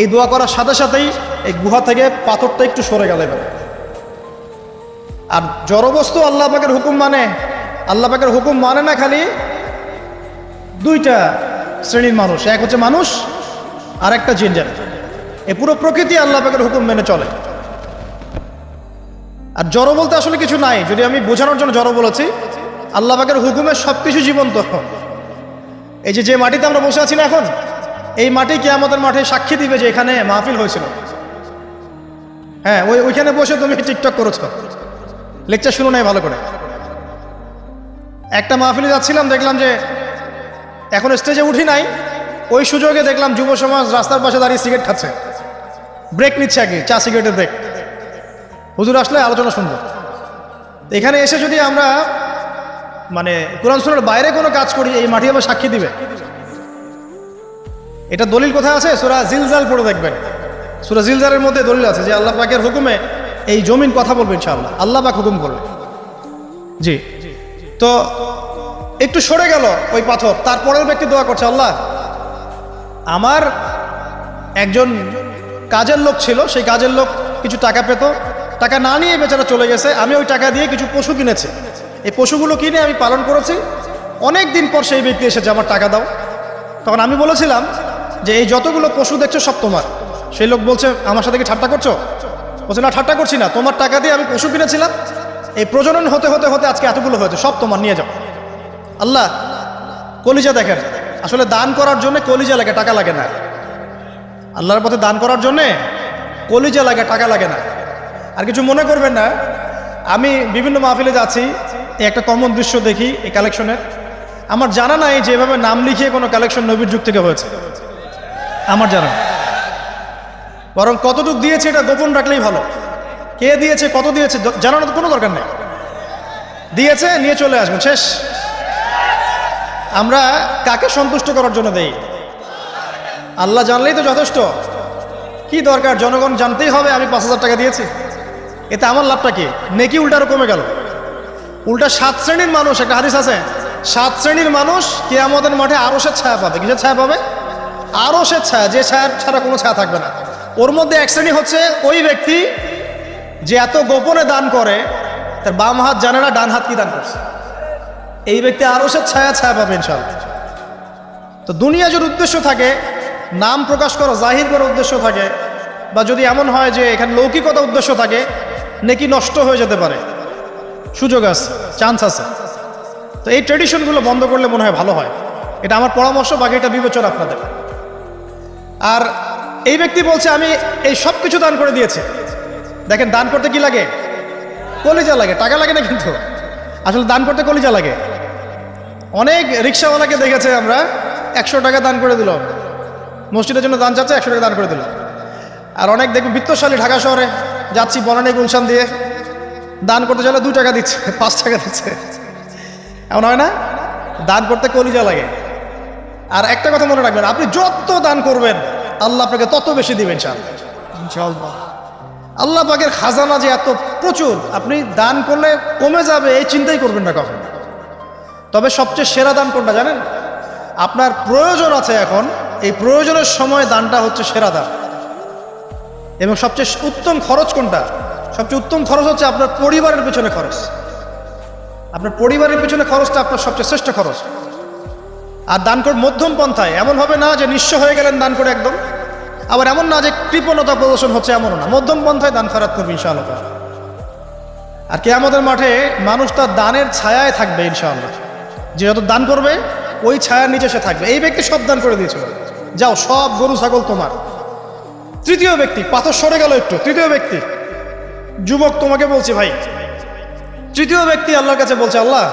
Speaker 1: এই দোয়া করার সাথে সাথেই এই গুহা থেকে পাথরটা একটু সরে গেল। এবার আর জড়বস্তু আল্লাহ পাকের হুকুম মানে, আল্লাহ পাকের হুকুম মানে না খালি 2টা শ্রেণীর মানুষ, এক হচ্ছে মানুষ আর একটা জিনজাত। এই পুরো প্রকৃতি আল্লাহ পাকের হুকুম মেনে চলে। আর জড় বলতে আসলে কিছু নাই, যদি আমি বোঝানোর জন্য জড় বলেছি, আল্লাহ পাকের হুকুমে সবকিছু জীবন্ত। এই যে মাটিতে আমরা বসে আছি না এখন, এই মাটি কিয়ামতের মাঠে সাক্ষী দিবে যে এখানে মাহফিল হয়েছিল। হ্যাঁ, ওইখানে বসে তুমি টিকটক করেছো, লেকচার শুনো নাই ভালো করে। একটা মাহফিলে যাচ্ছিলাম, দেখলাম যে এখন স্টেজে উঠি নাই, ওই সুযোগে দেখলাম যুব সমাজ রাস্তার পাশে দাঁড়িয়ে সিগারেট খাচ্ছে, ব্রেক নিচ্ছে আর কি, চা সিগারেটের ব্রেক। হুজুর আসলে আলোচনা শুনবো। এখানে এসে যদি আমরা মানে কোরআন সুন্নাহর বাইরে কোনো কাজ করি, এই মাটি আবার সাক্ষী দিবে। এটা দলিল কোথায় আছে? সূরা জিলজাল পড়ে দেখবেন। সূরা জিলজালের মধ্যে দলিল আছে যে আল্লাহ পাকের হুকুমে এই জমিন কথা বলবে ইনশাআল্লাহ, আল্লাহ পাক হুকুম করবে। জি, তো একটু সরে গেল ওই পাথর, তারপরের ব্যক্তি দোয়া করছে, আল্লাহ আমার একজন কাজের লোক ছিল, সেই কাজের লোক কিছু টাকা পেত, টাকা না নিয়ে বেচারা চলে গেছে, আমি ওই টাকা দিয়ে কিছু পশু কিনেছি, এই পশুগুলো কিনে আমি পালন করেছি, অনেক দিন পর সেই ব্যক্তি এসেছে আমার টাকা দাও। তখন আমি বলেছিলাম যে এই যতগুলো পশু দেখছো সব তোমার। সেই লোক বলছে আমার সাথে কি ঠাট্টা করছো? বলছে না, ঠাট্টা করছি না, তোমার টাকা দিয়ে আমি পশু কিনেছিলাম, এই প্রজনন হতে হতে হতে আজকে এতগুলো হয়েছে, সব তোমার, নিয়ে যাও। আল্লাহ কলিজা দেখেন, আসলে দান করার জন্য কলিজা লাগে, টাকা লাগে না। আল্লাহর পথে দান করার জন্যে কলিজা লাগে, টাকা লাগে না। আর কিছু মনে করবেন না, আমি বিভিন্ন মাহফিলে যাচ্ছি, একটা কমন দৃশ্য দেখি এই কালেকশনের। আমার জানা নাই যে এভাবে নাম লিখিয়ে কোনো কালেকশন নবীর যুগ থেকে হয়েছে, আমার জানা। বরং কতটুকু দিয়েছে এটা গোপন রাখলেই ভালো। কে দিয়েছে, কত দিয়েছে জানানোর কোনো দরকার নেই, দিয়েছে নিয়ে চলে আসবেন, শেষ। আমরা কাকে সন্তুষ্ট করার জন্য দেই? আল্লাহ জানলেই তো যথেষ্ট। কি দরকার জনগণ জানতেই হবে আমি 5,000 টাকা দিয়েছি? এতে আমার লাভটা কি? নেকি উল্টারও কমে গেল। উল্টা 7 শ্রেণীর মানুষ, একটা হাদিস আছে, 7 শ্রেণীর মানুষ কিয়ামতের মাঠে আরশের ছায়া পাবে। কিসের ছায়া পাবে? আরশের ছায়া, যে ছায়া ছাড়া কোনো ছায়া থাকবে না। ওর মধ্যে এক শ্রেণী হচ্ছে ওই ব্যক্তি যে এত গোপনে দান করে, তার বাম হাত জানে না ডান হাত কি দান করছে। এই ব্যক্তি আরশের ছায়া পাবে ইনশাআল্লাহ। তো দুনিয়া যদি উদ্দেশ্য থাকে, নাম প্রকাশ করা, জাহির করার উদ্দেশ্য থাকে, বা যদি এমন হয় যে এখানে লৌকিকতা উদ্দেশ্য থাকে, নেকি নষ্ট হয়ে যেতে পারে, সুযোগ আছে, চান্স আছে। তো এই ট্রেডিশনগুলো বন্ধ করলে মনে হয় ভালো হয়। এটা আমার পরামর্শ, বাকি এটা বিবেচনা আপনাদের। আর এই ব্যক্তি বলছে আমি এই সব কিছু দান করে দিয়েছি। দেখেন, দান করতে কি লাগে? কলিজা লাগে, টাকা লাগে না কিন্তু। আসলে দান করতে কলিজা লাগে। অনেক রিক্সাওয়ালাকে দেখেছে আমরা, 100 টাকা দান করে দিল, মসজিদের জন্য দান চাচ্ছে, 100 টাকা দান করে দিল। আর অনেক দেখবেন বিত্তশালী, ঢাকা শহরে যাচ্ছি বনানী গুলশান দিয়ে, দান করতে চাইলে 2 টাকা দিচ্ছে, 5 টাকা দিচ্ছে। এমন হয় না? দান করতে কলিজা লাগে। আর একটা কথা মনে রাখবেন, আপনি যত দান করবেন আল্লাহ আপনাকে তত বেশি দিবেন ইনশাআল্লাহ। আল্লাহ পাকের খাজানা যে এত প্রচুর, আপনি দান করলে কমে যাবে এই চিন্তাই করবেন না কখন। তবে সবচেয়ে সেরা দান কোনটা জানেন? আপনার প্রয়োজন আছে এখন, এই প্রয়োজনের সময় দানটা হচ্ছে সেরা দান। এবং সবচেয়ে উত্তম খরচ কোনটা? সবচেয়ে উত্তম খরচ হচ্ছে আপনার পরিবারের পেছনে খরচ। আপনার পরিবারের পেছনে খরচটা আপনার সবচেয়ে শ্রেষ্ঠ খরচ। আর দান করে মধ্যম পন্থায়, এমন হবে না যে নিঃস্ব হয়ে গেলেন দান করে একদম, আবার এমন না যে কৃপণতা প্রদর্শন হচ্ছে, এমনও না। মধ্যম পন্থায় দান খয়রাত করবে ইনশাআল্লাহ। আর কিয়ামতের মাঠে মানুষ তার দানের ছায়ায় থাকবে ইনশাআল্লাহ। যে যত দান করবে ওই ছায়ার নিচে সে থাকবে। এই ব্যক্তি সাবধান করে দিয়েছিল, যাও সব গরু ছাগল তোমার। তৃতীয় ব্যক্তি, পাথর সরে গেল একটু, তৃতীয় ব্যক্তি, যুবক তোমাকে বলছি ভাই, তৃতীয় ব্যক্তি আল্লাহর কাছে বলছে, আল্লাহ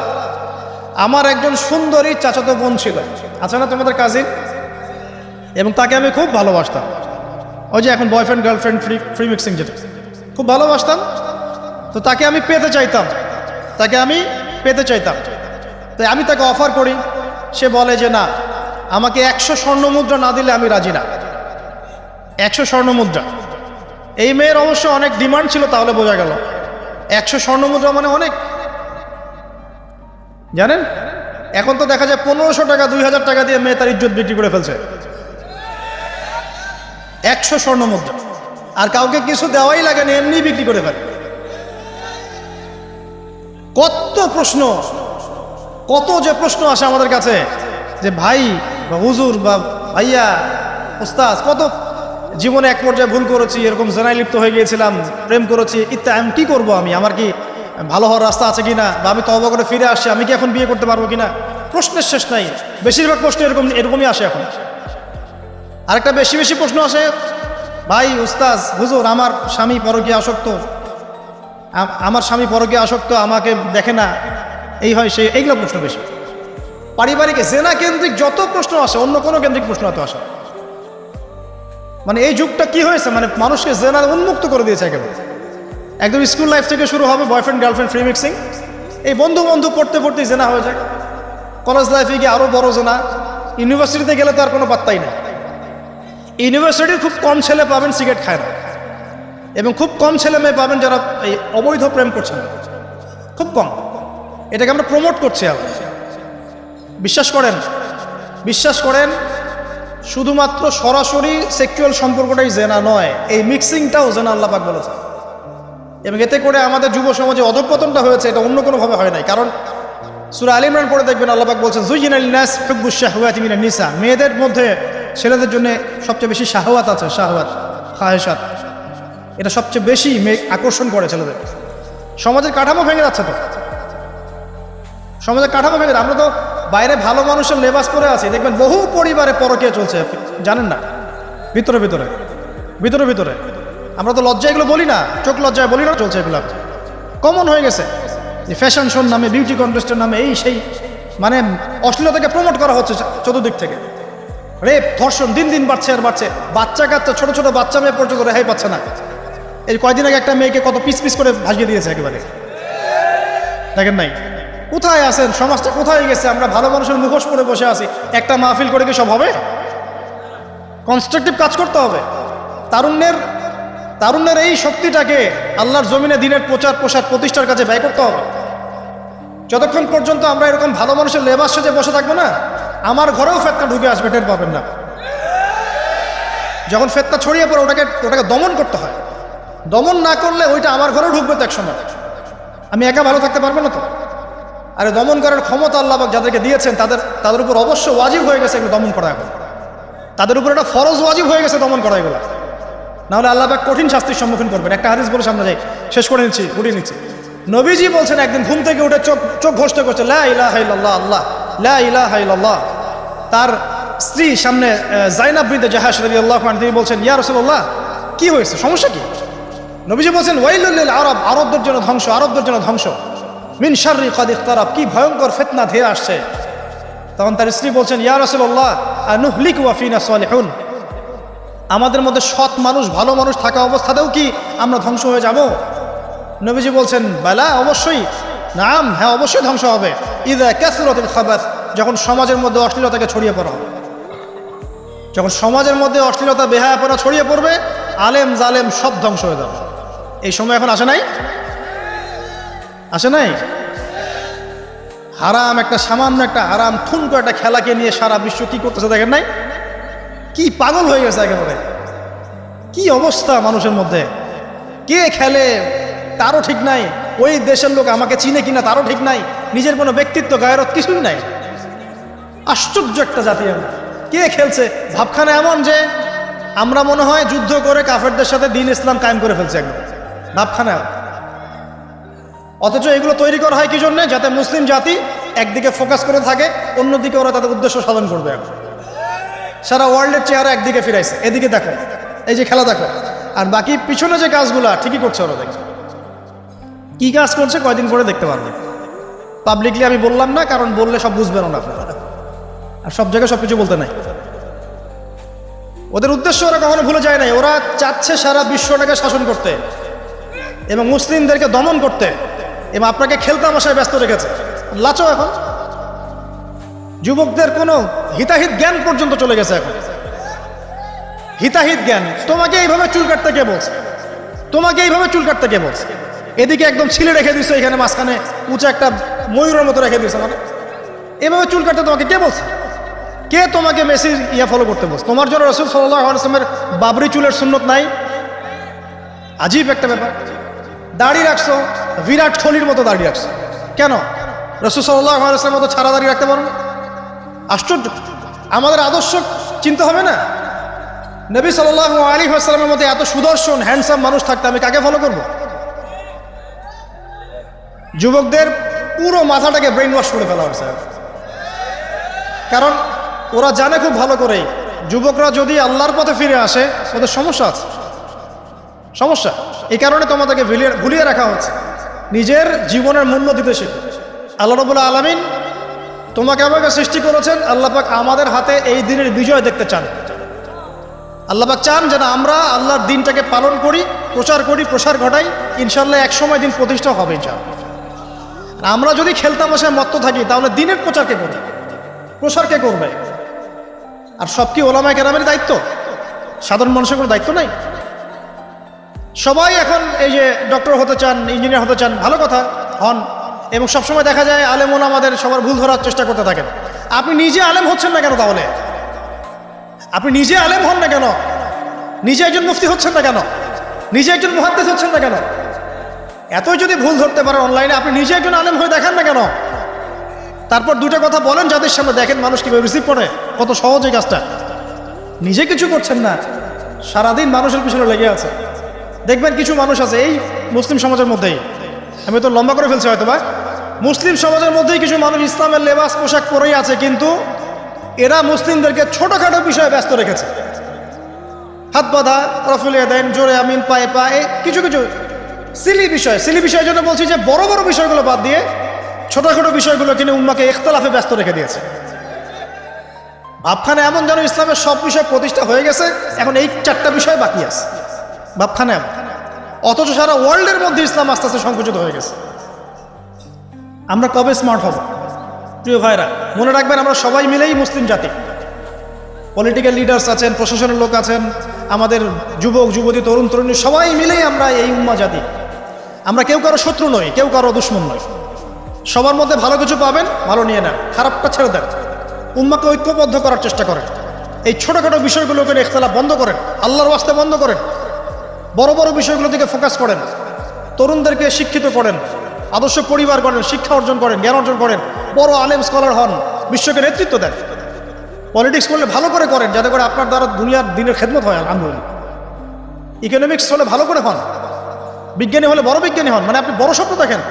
Speaker 1: আমার একজন সুন্দরী চাচাতো বোন ছিল, আছে না তোমাদের কাজিন, এবং তাকে আমি খুব ভালোবাসতাম। ওই যে এখন বয়ফ্রেন্ড গার্লফ্রেন্ড ফ্রি মিক্সিং, যেটা খুব ভালোবাসতাম, তো তাকে আমি পেতে চাইতাম, তাই আমি তাকে অফার করি। সে বলে যে না, আমাকে 100 স্বর্ণমুদ্রা না দিলে আমি রাজি না। 100 স্বর্ণমুদ্রা। এই মেয়ের অবশ্য অনেক ডিমান্ড ছিল, তাহলে বোঝা গেল 100 স্বর্ণমুদ্রা মানে অনেক। জানেন এখন তো দেখা যায় 1500 টাকা 2000 টাকা দিয়ে মেয়ে তার ইজ্জত বিক্রি করে ফেলছে। 100 স্বর্ণমুদ্রা, আর কাউকে কিছু দেওয়াই লাগে না, এমনি বিক্রি করে ফেলে। কত প্রশ্ন, কত যে প্রশ্ন আসে আমাদের কাছে, যে ভাই বা হুজুর বা ভাইয়া ওস্তাদ, কত জীবনে এক পর্যায়ে ভুল করেছি, এরকম জেনায় লিপ্ত হয়ে গিয়েছিলাম, প্রেম করেছি ইত্যাদি, আমি কি করবো, আমার কি ভালো হওয়ার রাস্তা আছে কিনা, বা আমি তওবা করে ফিরে আসছি, আমি কি এখন বিয়ে করতে পারবো কিনা। প্রশ্নের শেষ নাই, বেশিরভাগ প্রশ্ন এরকমই আসে এখন। আরেকটা বেশি প্রশ্ন আসে, ভাই উস্তাদ হুজুর আমার স্বামী পরকীয়া আসক্ত, আমাকে দেখে না, এই হয় সেই, এইগুলো প্রশ্ন বেশি। পারিবারিক জেনা কেন্দ্রিক যত প্রশ্ন আসে, অন্য কোনো কেন্দ্রিক প্রশ্ন এত আসে। মানে এই যুগটা কি হয়েছে, মানে মানুষকে জেনার উন্মুক্ত করে দিয়েছে একেবারে। একদম স্কুল লাইফ থেকে শুরু হবে বয়ফ্রেন্ড গার্লফ্রেন্ড ফ্রি মিক্সিং, এই বন্ধু পড়তে জেনা হয়ে যায়, কলেজ লাইফে গিয়ে আরো বড় জেনা, ইউনিভার্সিটিতে গেলে তো আর কোনো পাত্তাই নেই। ইউনিভার্সিটির খুব কম ছেলে পাবেন সিগারেট খায় না, এবং খুব কম ছেলে মেয়ে পাবেন যারা এই অবৈধ প্রেম করছেন, খুব কম। এটাকে আমরা প্রমোট করছি। বিশ্বাস করেন শুধুমাত্র সরাসরি সেক্সুয়াল সম্পর্কটাই জেনা নয়, এই মিক্সিংটাও জেনা, আল্লাহ পাক বলেছেন। এবং এতে করে আমাদের যুব সমাজে অধঃপতনটা হয়েছে, এটা অন্য কোনোভাবে হয় নাই। কারণ সূরা আলে ইমরান পড়ে দেখবেন আল্লাহ পাক বলছেন, যুয়িনা লিন-নাস হুব্বুশ শাহওয়াতি মিনান নিসা, মেয়েদের মধ্যে ছেলেদের জন্য সবচেয়ে বেশি শাহওয়াত আছে, খাহেসাত, এটা সবচেয়ে বেশি আকর্ষণ করে ছেলেদের। সমাজের কাঠামো ভেঙে যাচ্ছে, তো সমাজের কাঠামো ভেঙে, আমরা তো বাইরে ভালো মানুষের লেবাস পরে আছি, দেখবেন বহু পরিবারে পরকীয়া চলছে, জানেন না, ভিতরে আমরা তো লজ্জা এগুলো বলি না, চোখ লজ্জায় বলি না, চলছে এগুলো কমন হয়ে গেছে। যে ফ্যাশন শোর নামে, বিউটি কন্টেস্টের নামে, এই সেই, মানে অশ্লীলতাকে প্রমোট করা হচ্ছে চতুর্দিক থেকে। রেপ ধর্ষণ দিন বাড়ছে আর বাড়ছে, বাচ্চা কাচ্চা ছোট বাচ্চা মেয়ে পর্যন্ত রেহাই পাচ্ছে না। এই কয়দিন আগে একটা মেয়েকে কত পিস করে ভাসিয়ে দিয়েছে একেবারে, দেখেন নাই? কোথায় আছেন, সমাজটা কোথায় গেছে? আমরা ভালো মানুষের মুখোশ পরে বসে আছি, একটা মাহফিল করে কি সব হবে? কনস্ট্রাকটিভ কাজ করতে হবে। তারুণ্যের এই শক্তিটাকে আল্লাহর জমিনে দিনের প্রচার প্রসার প্রতিষ্ঠার কাজে ব্যয় করতে হবে। যতক্ষণ পর্যন্ত আমরা এরকম ভালো মানুষের লেবাস সেজে বসে থাকবো না, আমার ঘরেও ফেতনা ঢুকে আসবে, টের পাবেন না। যখন ফেতনা ছড়িয়ে পড়ে ওটাকে দমন করতে হয়, দমন না করলে ওইটা আমার ঘরেও ঢুকবে তো একসময়, আমি একা ভালো থাকতে পারবো না তো। আরে দমন করার ক্ষমতা আল্লাহ পাক যাদেরকে দিয়েছেন তাদের উপর অবশ্য ওয়াজিব হয়ে গেছে এগুলো দমন করা, এখন তাদের উপর একটা ফরজ ওয়াজিব হয়ে গেছে দমন করা এগুলো, নাহলে আল্লাহ পাক কঠিন শাস্তির সম্মুখীন করবেন। একটা হাদিস বলে সামনে যাই, শেষ করে গুটিয়ে নিচ্ছি। নবীজি বলছেন একদিন ঘুম থেকে উঠে চোখ ঘোষণা করছে, লা ইলাহা ইল্লাল্লাহ, আল্লাহ লা ইলাহা ইল্লাল্লাহ। তার স্ত্রী সামনে জাইনাব বিনতে জাহাশ রাদিয়াল্লাহু আনহা, তিনি বলছেন, ইয়া রাসূলুল্লাহ কি হয়েছে, সমস্যা কি? নবীজি বলছেন, ওয়াইলুল লিল আরব, আরবদের জন্য ধ্বংস, মিন শাররি কাদ ইখতারাব, কি ভয়ঙ্কর ফিতনা ধেয়ে আসছে। তখন তার স্ত্রী বলছেন, ইয়া রাসূলুল্লাহ আনুহলিকু ওয়া ফিনা সালিহুন, আমাদের মধ্যে সৎ মানুষ ভালো মানুষ থাকা অবস্থাতেও কি আমরা ধ্বংস হয়ে যাব? নবীজি বলছেন, বালা, অবশ্যই, নাম, হ্যাঁ অবশ্যই ধ্বংস হবে। ইযা কাসরাতুল খাবাস, যখন সমাজের মধ্যে অশ্লীলতাকে ছড়িয়ে পড়া হবে, যখন সমাজের মধ্যে অশ্লীলতা বেহায়াপনা ছড়িয়ে পড়বে, আলেম জালেম সব ধ্বংস হয়ে যাবে। এই সময় এখন আসে নাই? হারাম, একটা সামান্য একটা হারাম ঠুনকো একটা খেলাকে নিয়ে সারা বিশ্ব কি করতেছে দেখেন নাই? কি পাগল হয়ে গেছে একেবারে, কি অবস্থা মানুষের মধ্যে। কে খেলে তারও ঠিক নাই, ওই দেশের লোক আমাকে চিনে কিনা তারও ঠিক নাই, নিজের কোনো ব্যক্তিত্ব গায়রত কিছুই নাই। আশ্চর্য একটা জাতি। কে খেলছে ভাবখানা এমন যে আমরা মনে হয় যুদ্ধ করে কাফেরদের সাথে দ্বীন ইসলাম কায়েম করে ফেলছে, একদম ভাবখানা। অথচ এগুলো তৈরি করা হয় কি জন্য? যাতে মুসলিম জাতি একদিকে ফোকাস করে থাকে, অন্যদিকে ওরা তাদের উদ্দেশ্য সাধন করবে। সারা ওয়ার্ল্ডের চেহারা একদিকে ফিরাইছে, এদিকে দেখো, এই যে খেলা দেখো, আর বাকি পিছনে যে কাজগুলা ঠিকই করছে ওরা। দেখছে কি কাজ করছে কয়দিন পরে দেখতে পারবে। পাবলিকলি আমি বললাম না, কারণ বললে সব বুঝবেন না আপনারা, আর সব জায়গায় সব কিছু বলতে নাই। ওদের উদ্দেশ্য ওরা কখনো ভুলে যায় নাই। ওরা চাচ্ছে সারা বিশ্বটাকে শাসন করতে এবং মুসলিমদেরকে দমন করতে, এবং আপনাকে খেলতামাশায় ব্যস্ত রেখেছে। লাচো এখন যুবকদের কোনো হিতাহিত জ্ঞান পর্যন্ত চলে গেছে। এখন হিতাহিত জ্ঞান, তোমাকে এইভাবে চুল কাটতে কে বলছে? তোমাকে এইভাবে চুল কাটতে কে বলছে? এদিকে একদম ছিলে রেখে দিচ্ছে, এখানে মাঝখানে উঁচা একটা ময়ূরের মতো রেখে দিচ্ছে। মানে এভাবে চুল কাটতে তোমাকে কে বলছে? কে তোমাকে মেসির ফলো করতে বলছে? তোমার জন্য রাসূল সাল্লাল্লাহু আলাইহি ওয়াসাল্লামের বাবরি চুলের সুন্নত নাই? আজীব একটা ব্যাপার। দাড়ি রাখছো, বিরাট কোহলির মতো দাড়ি রাখছো, কেন? রাসূল সাল্লাল্লাহু আলাইহি ওয়াসাল্লামের মতো ছাড়া দাড়ি রাখতে পারো না? আশ্চর্য। আমাদের আদর্শ চিন্তা হবে না? নবী সাল্লাল্লাহু আলাইহি ওয়াসাল্লামের মতো এত সুদর্শন হ্যান্ডসাম মানুষ থাকতে আমি কাকে ফলো করব? যুবকদের পুরো মাথাটাকে ব্রেইন ওয়াশ করে ফেলা হয়েছে। কারণ ওরা জানে খুব ভালো করেই, যুবকরা যদি আল্লাহর পথে ফিরে আসে ওদের সমস্যা আছে, সমস্যা। এই কারণে তোমাদেরকে ভুলিয়ে রাখা হচ্ছে। নিজের জীবনের মূল্য দিতে শিখো। আল্লাহ রাব্বুল আলামিন তোমাকে আমাকে সৃষ্টি করেছেন, আল্লাহ পাক আমাদের হাতে এই দিনের বিজয় দেখতে চান। আল্লাহ পাক চান যেন আমরা আল্লাহর দিনটাকে পালন করি, প্রসার ঘটাই। ইনশাআল্লাহ এক সময় দিন প্রতিষ্ঠা হবে ইনশাআল্লাহ। আমরা যদি খেলতামাশায় মত্ত থাকি তাহলে দিনের প্রচার কে করবে? প্রসার কে করবে? আর সব কি ওলামায়ে কেরামের দায়িত্ব? সাধারণ মানুষের কোনো দায়িত্ব নাই? সবাই এখন এই যে ডক্টর হতে চান, ইঞ্জিনিয়ার হতে চান, ভালো কথা, হন। এবং সবসময় দেখা যায় আলেম ওলামাদের সবার ভুল ধরার চেষ্টা করতে থাকেন। আপনি নিজে আলেম হচ্ছেন না কেন? তাহলে আপনি নিজে আলেম হন না কেন? নিজে একজন মুফতি হচ্ছেন না কেন? নিজে একজন মুহাদ্দিস হচ্ছেন না কেন? এতই যদি ভুল ধরতে পারেন অনলাইনে, আপনি নিজে একজন আলেম হয়ে দেখান না কেন? তারপর দুটো কথা বলেন যাদের সামনে, দেখেন মানুষ কিভাবে রিসিভ করে। কত সহজ এই কাজটা। নিজে কিছু করছেন না, সারাদিন মানুষের পিছনে লেগে আছে। দেখবেন কিছু মানুষ আছে এই মুসলিম সমাজের মধ্যেই, আমি তো লম্বা করে ফেলছি হয়তো বা, মুসলিম সমাজের মধ্যেই কিছু মানুষ ইসলামের লেবাস পোশাক পরেই আছে, কিন্তু এরা মুসলিমদেরকে ছোটখাটো বিষয়ে ব্যস্ত রেখেছে। হাত বাঁধা, রফুলিয়া দেন, জোরে আমিন, পায়ে পায়ে, কিছু কিছু সিলি বিষয়ের জন্য বলছি যে বড় বড় বিষয়গুলো বাদ দিয়ে ছোটখাটো বিষয়গুলো কিনে উম্মাকে ইখতিলাফে ব্যস্ত রেখে দিয়েছে। ভাবখানে এমন যেন ইসলামের সব বিষয় প্রতিষ্ঠা হয়ে গেছে, এখন এই 4টা বিষয় বাকি আছে। ভাবখানে এমন, অথচ সারা ওয়ার্ল্ডের মধ্যে ইসলাম আস্তে আস্তে সংকুচিত হয়ে গেছে। আমরা কবে স্মার্ট হব? প্রিয় ভাইরা, মনে রাখবেন আমরা সবাই মিলেই মুসলিম জাতি। পলিটিক্যাল লিডার্স আছেন, প্রশাসনের লোক আছেন, আমাদের যুবক যুবতী, তরুণ তরুণী, সবাই মিলেই আমরা এই উম্মাহ জাতি। আমরা কেউ কারো শত্রু নই, কেউ কারো দুশমন নই। সবার মধ্যে ভালো কিছু পাবেন, ভালো নিয়ে নেন, খারাপটা ছেড়ে দেন। উম্মাকে ঐক্যবদ্ধ করার চেষ্টা করেন। এই ছোটখাটো বিষয়গুলোকে ইখতিলাফ বন্ধ করেন, আল্লাহর ওয়াস্তে বন্ধ করেন। বড় বড় বিষয়গুলো দিকে ফোকাস করেন। তরুণদেরকে শিক্ষিত করেন, আদর্শ পরিবার করেন, শিক্ষা অর্জন করেন, জ্ঞান অর্জন করেন, বড় আলেম স্কলার হন, বিশ্বকে নেতৃত্ব দেন। পলিটিক্স করলে ভালো করে করেন, যাতে করে আপনার দ্বারা দুনিয়ার দিনের খেদমত হয়। আলহামদুলিল্লাহ। ইকোনমিক্স হলে ভালো করে হন, বিজ্ঞানী হলে বড় বিজ্ঞানী হন, মানে আপনি বড় স্বপ্ন দেখেন।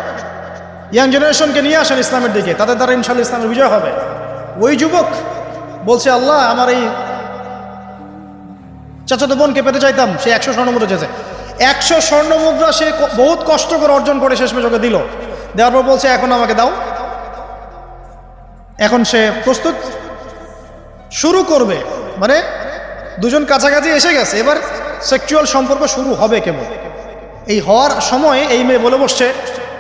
Speaker 1: ইয়াং জেনারেশনকে নিয়ে আসেন ইসলামের দিকে, তাদের দ্বারা ইনশাআল্লাহ ইসলামের বিজয় হবে। ওই যুবক বলছে, আল্লাহ আমার এই চাচাতো বোনকে পেতে চাইতাম, সে 100 স্বর্ণমুদ্রা চেয়েছে। 100 স্বর্ণমুদ্রা সে বহুত কষ্ট করে অর্জন করে শেষমেশ ওকে দিল। দেওয়ার পর বলছে এখন আমাকে দাও। এখন সে প্রস্তুত, শুরু করবে, মানে দুজন কাছাকাছি এসে গেছে, এবার সেক্সুয়াল সম্পর্ক শুরু হবে কেবল। এই হওয়ার সময় এই মেয়ে বলে বসছে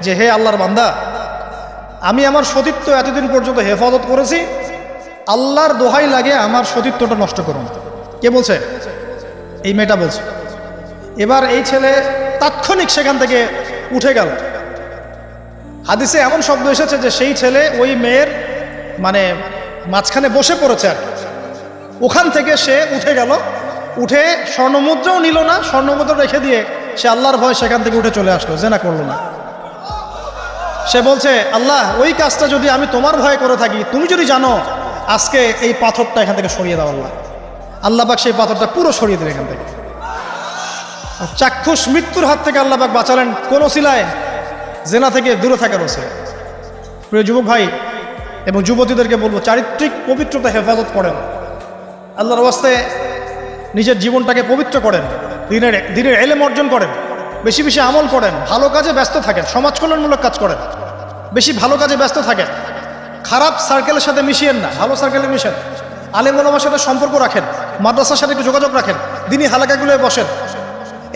Speaker 1: যে হে আল্লাহর বান্দা, আমি আমার সতীত্ব এতদিন পর্যন্ত হেফাজত করেছি, আল্লাহর দোহাই লাগে আমার সতীত্বটা নষ্ট করুন। কে বলছে? এই মেয়েটা বলছে। এবার এই ছেলে তাৎক্ষণিক সেখান থেকে উঠে গেল। হাদিসে এমন শব্দ এসেছে যে সেই ছেলে ওই মেয়ের মানে মাঝখানে বসে পড়েছে আর ওখান থেকে সে উঠে গেল। উঠে স্বর্ণমুদ্রাও নিল না, স্বর্ণমুদ্রা রেখে দিয়ে সে আল্লাহর ভয় সেখান থেকে উঠে চলে আসলো, জেনা করলো না। সে বলছে, আল্লাহ ওই কাজটা যদি আমি তোমার ভয়ে করে থাকি, তুমি যদি জানো, আজকে এই পাথরটা এখান থেকে সরিয়ে দাও আল্লাহ। আল্লাহ পাক সেই পাথরটা পুরো সরিয়ে দিলেন এখান থেকে। চাক্ষুষ মৃত্যুর হাত থেকে আল্লাহ পাক বাঁচালেন কোন ওসিলায়? জেনা থেকে দূরে থাকার ওসিলায়। প্রিয় যুবক ভাই, এবং যুবতীদেরকে বলবো চারিত্রিক পবিত্রতা হেফাজত করেন, আল্লাহর ওয়াস্তে নিজের জীবনটাকে পবিত্র করেন, দিনের এলেম অর্জন করেন, বেশি বেশি আমল করেন, ভালো কাজে ব্যস্ত থাকেন, সমাজ কল্যাণমূলক কাজ করেন, বেশি ভালো কাজে ব্যস্ত থাকেন, খারাপ সার্কেলের সাথে মিশিয়েন না, ভালো সার্কেলে মিশেন, আলেম ওলামার সাথে সম্পর্ক রাখেন, মাদ্রাসার সাথে একটু যোগাযোগ রাখেন, দিনী হালাকাগুলোয় বসেন,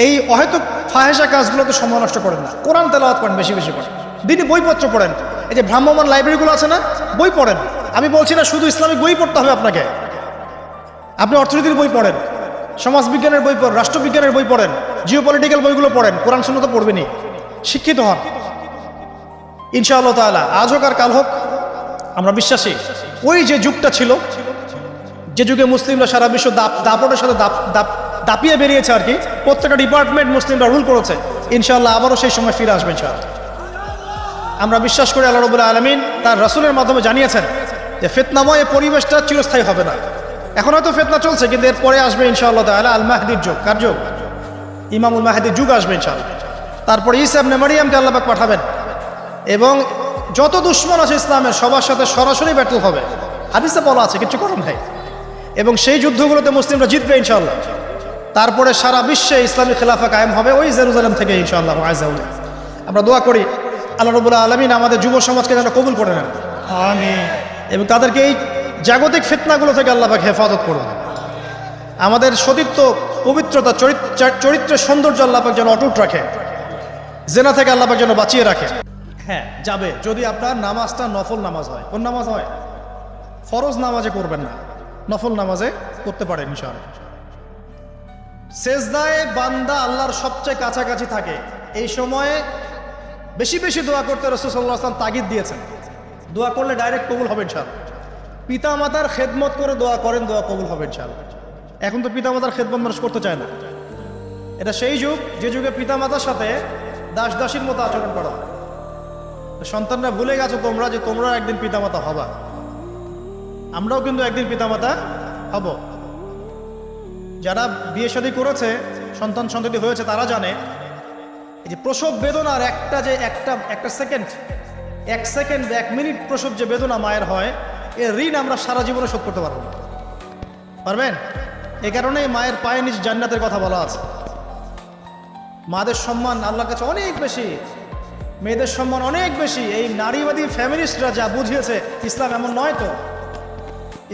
Speaker 1: এই অহেতুক ফাহেসা কাজগুলোতে সময় নষ্ট করেন না, কোরআন তেলাওয়াত করেন, বেশি বেশি করেন, দিনী বইপত্র পড়েন, এই যে ভ্রাম্যমাণ লাইব্রেরিগুলো আছে না, বই পড়েন। আমি বলছি না শুধু ইসলামিক বই পড়তে হবে আপনাকে, আপনি অর্থনীতির বই পড়েন, সমাজবিজ্ঞানের বই পড়েন, রাষ্ট্রবিজ্ঞানের বই পড়েন, জিওপলিটিক্যাল বইগুলো পড়েন, কোরআন সুন্নাহ তো পড়বেনই, শিক্ষিত হন ইনশাআল্লাহ তাআলা। আজ হোক আর কাল হোক আমরা বিশ্বাসী ওই যে যুগটা ছিল, যে যুগে মুসলিমরা সারা বিশ্ব দাপটের সাথে দাপিয়ে বেরিয়েছে আর কি, প্রত্যেকটা ডিপার্টমেন্ট মুসলিমরা রুল করেছে, ইনশাআল্লাহ আবারও সেই সময় ফিরে আসবে ইনশাআল্লাহ। আমরা বিশ্বাস করি আল্লাহ রাব্বুল আলামিন তার রাসূলের মাধ্যমে জানিয়েছেন যে ফিতনাময় পরিবেশটা চিরস্থায়ী হবে না। এখন হয়তো ফিতনা চলছে, কিন্তু এরপরে আসবে ইনশাআল্লাহ তাআলা আল মাহদির যুগ। কার যুগ? ইমামুল মাহদির যুগ আসবে ইনশাআল্লাহ। তারপরে ঈসা ইবনে মারইয়ামকে আল্লাহ পাক পাঠাবেন এবং যত দুশমন আছে ইসলামের সবার সাথে সরাসরি ব্যাটল হবে, হাদিসে বলা আছে, কিছু করার নাই। এবং সেই যুদ্ধগুলোতে মুসলিমরা জিতবে ইনশাআল্লাহ। তারপরে সারা বিশ্বে ইসলামী খেলাফা কায়েম হবে ওই জেরুজালেম থেকে ইনশাআল্লাহ আযাউল। আমরা দোয়া করি আল্লাহ রাব্বুল আলামিন আমাদের যুব সমাজকে যেন কবুল করে নেন, আমিন, এবং তাদেরকে এই জাগতিক ফিতনাগুলো থেকে আল্লাহ পাক হেফাজত করুন। আমাদের সতীত্ব, পবিত্রতা, চরিত্রের সৌন্দর্য আল্লাহ পাক যেন অটুট রাখে, জেনা থেকে আল্লাহ পাক যেন বাঁচিয়ে রাখে। হ্যাঁ, যাবে যদি আপনার নামাজটা নফল নামাজ হয়। কোন নামাজ হয়? ফরজ নামাজে করবেন না, নফল নামাজে করতে পারেন ইনশাআল্লাহ। সেজদায় বান্দা আল্লাহর সবচেয়ে কাছাকাছি থাকে, এই সময়ে বেশি বেশি দোয়া করতে রাসূল সাল্লাল্লাহু আলাইহি ওয়াসাল্লাম তাগিদ দিয়েছেন। দোয়া করলে ডাইরেক্ট কবুল হবে ইনশাআল্লাহ। পিতা মাতার খেদমত করে দোয়া করেন, দোয়া কবুল হবে ইনশাআল্লাহ। এখন তো পিতা মাতার খেদমত মানুষ করতে চায় না। এটা সেই যুগ যে যুগে পিতা মাতার সাথে দাস দাসীর মতো আচরণ করা হয়। সন্তানরা ভুলে গেছো তোমরা যে তোমরা একদিন পিতামাতা হবা, আমরাও কিন্তু একদিন পিতামাতা হব। যারা বিয়ে শাদী করেছে, সন্তান সন্ততি হয়েছে, তারা জানে এই যে প্রসব বেদনার একটা সেকেন্ড, এক মিনিট প্রসব যে বেদনা মায়ের হয়, এর ঋণ আমরা সারা জীবনে শোধ করতে পারবো না। পারবেন? এই কারণেই মায়ের পায়ে নিজ জান্নাতের কথা বলা আছে। মাদের সম্মান আল্লাহর কাছে অনেক বেশি, মেয়েদের সম্মান অনেক বেশি। এই নারীবাদী ফ্যামিলিস্টরা যা বুঝিয়েছে, ইসলাম এমন নয়। তো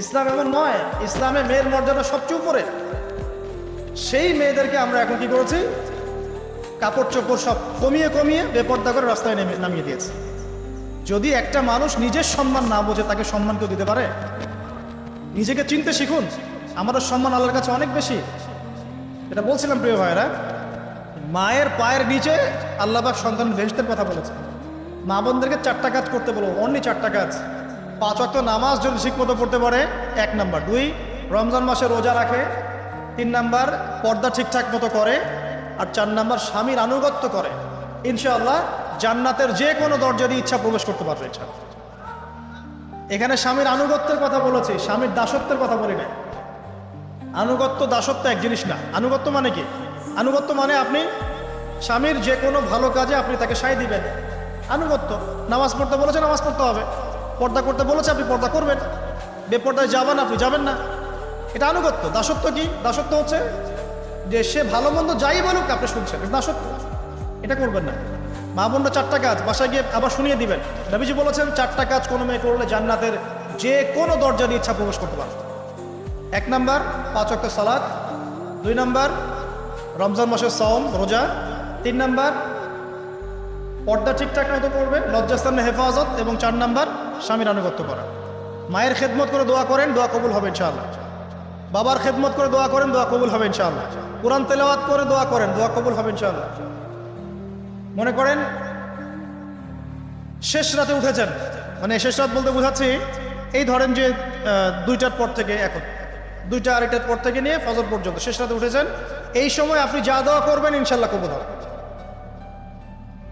Speaker 1: ইসলাম এমন নয়, ইসলামে মেয়ের মর্যাদা সবচেয়ে উপরে। সেই মেয়েদেরকে আমরা এখন কি করেছি? কাপড় চোপড় সব কমিয়ে কমিয়ে বেপর্দা করে রাস্তায় নামিয়ে দিয়েছে। যদি একটা মানুষ নিজের সম্মান না বোঝে, তাকে সম্মান কেউ দিতে পারে? নিজেকে চিনতে শিখুন। আমাদের সম্মান আল্লাহর কাছে অনেক বেশি। এটা বলছিলাম প্রিয় ভাইরা, মায়ের পায়ের নিচে আল্লাহ পাক সন্তান বেহেশতের কথা বলেছে। মা বোনদেরকে 4টা কাজ করতে বলো, অনলি 4টা কাজ। 5 ওয়াক্ত নামাজ যদি ঠিকমতো পড়তে পারে, 1 নাম্বার। 2, রমজান মাসে রোজা রাখে। 3 নাম্বার, পর্দা ঠিকঠাক মতো করে। আর 4 নাম্বার, স্বামীর আনুগত্য করে। ইনশাআল্লাহ জান্নাতের যে কোনো দরজা দিয়ে ইচ্ছা প্রবেশ করতে পারবে ইনশাআল্লাহ। এখানে স্বামীর আনুগত্যের কথা বলেছি, স্বামীর দাসত্বের কথা বলি না। আনুগত্য দাসত্ব এক জিনিস না। আনুগত্য মানে কি? আনুগত্য মানে আপনি স্বামীর যে কোনো ভালো কাজে আপনি তাকে সায় দিবেন, আনুগত্য। নামাজ পড়তে বলেছে, নামাজ পড়তে হবে। পর্দা করতে বলেছে, আপনি পর্দা করবেন। বেপর্দায় যাবেন, আপনি যাবেন না। এটা আনুগত্য। দাসত্ব কি? দাসত্ব হচ্ছে যে সে ভালো মন্দ যাই বলুক আপনি শুনছেন, দাসত্ব। এটা করবেন না। মা বোনরা 4টা কাজ বাসায় গিয়ে আবার শুনিয়ে দিবেন। নবীজি বলেছেন 4টা কাজ কোনো মেয়ে করলে জান্নাতের যে কোনো দরজা দিয়ে ইচ্ছা প্রবেশ করতে পারবে। 1 নাম্বার, 5 ওয়াক্ত সালাত। 2 নাম্বার, রমজান মাসের সাওম রোজা। 3 নাম্বার, পর্দা ঠিকঠাক মতো করবে, লজ্জাস্থানে হেফাজত। এবং 4 নাম্বার, স্বামীর আনুগত্য করা। মায়ের খেদমত করে দোয়া করেন, দোয়া কবুল হবে ইনশাআল্লাহ। বাবার খেদমত করে দোয়া করেন, দোয়া কবুল হবে ইনশাআল্লাহ। কোরআন তেলাওয়াত করে দোয়া করেন, দোয়া কবুল হবে ইনশাআল্লাহ। মনে করেন শেষ রাতে উঠেছেন, মানে শেষ রাত বলতে বোঝাচ্ছি এই ধরেন যে 2টার পর থেকে, এখন 2টা 2:30টার পর থেকে নিয়ে ফজর পর্যন্ত শেষ রাতে উঠেছেন। এই সময় আপনি যা দোয়া করবেন ইনশাআল্লাহ কবুল হবে।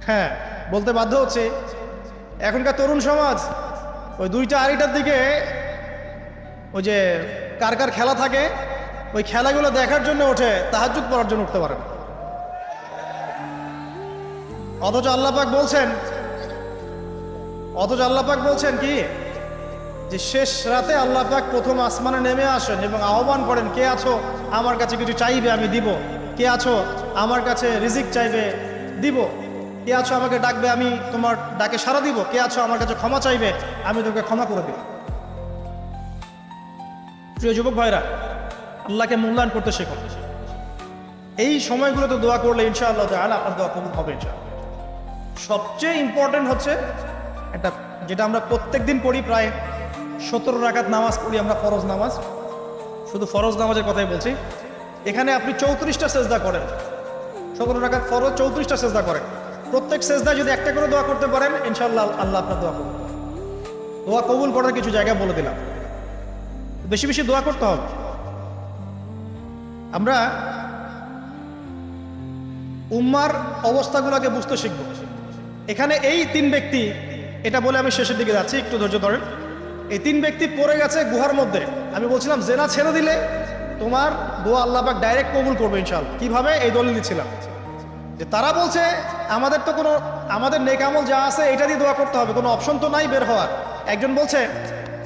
Speaker 1: হ্যাঁ, বলতে বাধ্য হচ্ছে, এখনকার তরুণ সমাজ ওই 2টা 2:30টার দিকে ওই যে কার কার খেলা থাকে, ওই খেলাগুলো দেখার জন্য ওঠে, তাহাজ্জুদ পড়ার জন্য উঠতে পারে না। অথচ আল্লাহ পাক বলছেন কি যে শেষ রাতে আল্লাহ পাক প্রথম আসমানে নেমে আসেন এবং আহ্বান করেন, কে আছো আমার কাছে কিছু চাইবে আমি দিব, কে আছো আমার কাছে রিজিক চাইবে দিব, কে আছো আমাকে ডাকবে আমি তোমার ডাকে সাড়া দিব, কে আছো আমার কাছে ক্ষমা চাইবে আমি তোকে ক্ষমা করে দিব। প্রিয় যুবক ভাইরা, আল্লাহকে মূল্যায়ন করতে শেখো। এই সময়গুলোতে দোয়া করলে ইনশাআল্লাহ তাআলা আপনার দোয়া কবুল হবে ইনশাআল্লাহ। সবচেয়ে ইম্পর্টেন্ট হচ্ছে একটা, যেটা আমরা প্রত্যেক দিন পড়ি, প্রায় 17 রাকাত নামাজ পড়ি আমরা, ফরজ নামাজ, শুধু ফরজ নামাজের কথাই বলছি। এখানে আপনি 34টা সেজদা করেন, 17 রাকাত ফরজ, 34টা সেজদা করেন। প্রত্যেক সেজদা যদি একটা করে দোয়া করতে পারেন ইনশাআল্লাহ আল্লাহ আপনার দোয়া কবুল করবেন। দোয়া কবুল করার কিছু জায়গা বলে দিলাম, বেশি বেশি দোয়া করতে হবে। আমরা উম্মার অবস্থাগুলোকে বুঝতে শিখব। এখানে এই 3 ব্যক্তি, এটা বলে আমি শেষের দিকে যাচ্ছি, একটু ধৈর্য ধরেন। এই 3 ব্যক্তি পড়ে গেছে গুহার মধ্যে। আমি বলছিলাম জেনা ছেড়ে দিলে তোমার দোয়া আল্লাহ পাক ডাইরেক্ট কবুল করবে ইনশাআল্লাহ। কিভাবে? এই দলিল দিচ্ছিলাম যে তারা বলছে আমাদের তো কোনো, আমাদের নেক আমল যা আছে এটা দিয়ে দোয়া করতে হবে, কোনো অপশন তো নাই বের হওয়ার। একজন বলছে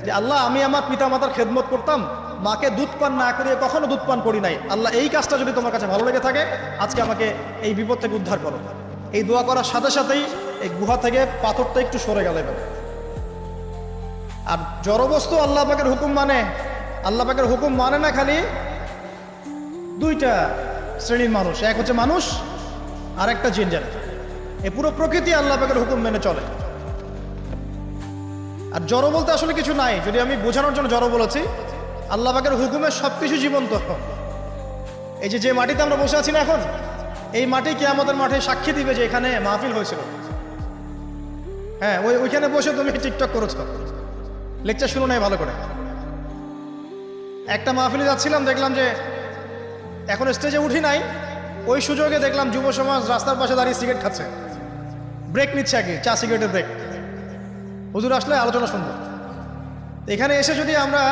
Speaker 1: যে আল্লাহ আমি আমার পিতা মাতার খেদমত করতাম, মাকে দুধ পান না করিয়ে কখনো দুধ পান করি নাই, আল্লাহ এই কাজটা যদি তোমার কাছে ভালো লেগে থাকে আজকে আমাকে এই বিপদ থেকে উদ্ধার করো। এই দোয়া করার সাথে সাথেই এই গুহা থেকে পাথরটা একটু সরে গেল। আর জড়বস্তু আল্লাহ পাকের হুকুম মানে, আল্লাহ পাকের হুকুম মানে না খালি 2টা শ্রেণীর মানুষ, এক হচ্ছে মানুষ আর একটা জিন জাত। এই পুরো প্রকৃতি আল্লাহ পাকের হুকুম মেনে চলে। আর জড় বলতে আসলে কিছু নাই, যদি আমি বোঝানোর জন্য জড় বলেছি, আল্লাহ পাকের হুকুমে সবকিছু জীবন্ত। এই যে মাটিতে আমরা বসে আছি না এখন, এই মাটি কিয়ামতের মাঠে সাক্ষী দিবে যে এখানে মাহফিল হয়েছিল। হ্যাঁ, ওইখানে বসে তুমি টিকটক করেছো, লেকচার শুনো নাই ভালো করে। একটা মাহফিলে যাচ্ছিলাম, দেখলাম যে এখন স্টেজে উঠি নাই, ওই সুযোগে দেখলাম যুব সমাজ রাস্তার পাশে দাঁড়িয়ে সিগারেট খাচ্ছে, ব্রেক নিচ্ছে আর কি, চা সিগারেটের ব্রেক। হুজুর আসলে আলোচনা শুনবো। এখানে এসে যদি আমরা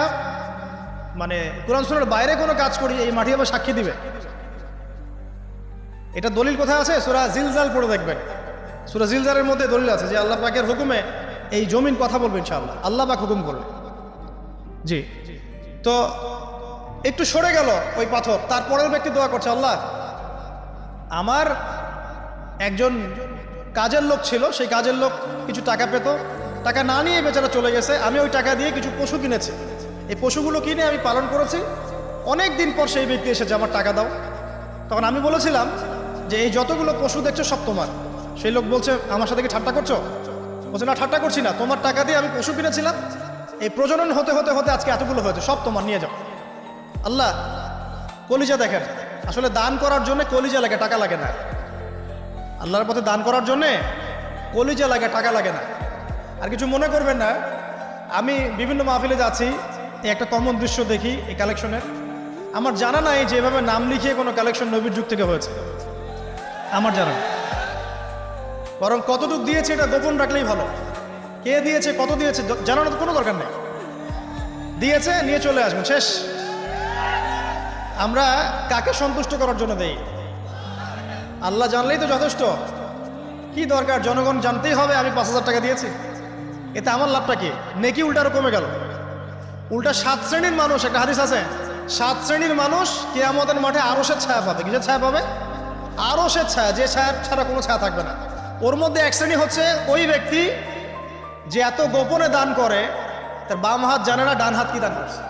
Speaker 1: মানে কোরআন সুন্নাহর বাইরে কোনো কাজ করি, এই মাটি আবার সাক্ষী দিবে। এটা দলিল কোথায় আছে? সূরা জিলজাল পড়ে দেখবেন। সূরা জিলজালের মধ্যে দলিল আছে যে আল্লাহ পাকের হুকুমে এই জমিন কথা বলবে ইনশাআল্লাহ, আল্লাহ পাক হুকুম করবে। জি, তো একটু সরে গেল ওই পাথর। তারপরের ব্যক্তি দোয়া করছে, আল্লাহ আমার একজন কাজের লোক ছিল, সেই কাজের লোক কিছু টাকা পেত, টাকা না নিয়ে বেচারা চলে গেছে, আমি ওই টাকা দিয়ে কিছু পশু কিনেছি, এই পশুগুলো কিনে আমি পালন করেছি। অনেক দিন পর সেই ব্যক্তি এসেছে, আমার টাকা দাও। তখন আমি বলেছিলাম যে এই যতগুলো পশু দেখছো সব তোমার। সেই লোক বলছে আমার সাথে কি ঠাট্টা করছো? বলছে না, ঠাট্টা করছি না, তোমার টাকা দিয়ে আমি পশু কিনেছিলাম, এই প্রজনন হতে হতে হতে আজকে এতগুলো হয়েছে, সব তোমার, নিয়ে যাও। আল্লাহ কলিজা দেখেন, আসলে দান করার জন্য কলিজা লাগে, টাকা লাগে না। আল্লাহর পথে দান করার জন্যে কলিজা লাগে, টাকা লাগে না। আর কিছু মনে করবেন না, আমি বিভিন্ন মাহফিলে যাচ্ছি, এই একটা কমন দৃশ্য দেখি এই কালেকশনের। আমার জানা নাই যে এভাবে নাম লিখিয়ে কোনো কালেকশন নবীর যুগ থেকে হয়েছে, আমার জানা নেই। বরং কতটুকু দিয়েছে এটা গোপন রাখলেই ভালো। কে দিয়েছে, কত দিয়েছে জানানোর কোনো দরকার নেই। দিয়েছে, নিয়ে চলে আসবেন, শেষ। আমরা কাকে সন্তুষ্ট করার জন্য দেই? আল্লাহ জানলেই তো যথেষ্ট। কি দরকার জনগণ জানতেই হবে আমি 5,000 টাকা দিয়েছি? এতে আমার লাভটা কি? নেকি উল্টারও কমে গেল। উল্টা 7 শ্রেণীর মানুষ, একটা হাদিস আছে, 7 শ্রেণীর মানুষ কিয়ামতের মাঠে আরশের ছায়া পাবে। কিসের ছায়া পাবে? আরশের ছায়া, যে ছায়া ছাড়া কোনো ছায়া থাকবে না। ওর মধ্যে এক শ্রেণী হচ্ছে ওই ব্যক্তি যে এত গোপনে দান করে, তার বাম হাত জানে না ডান হাত কি দান করছে।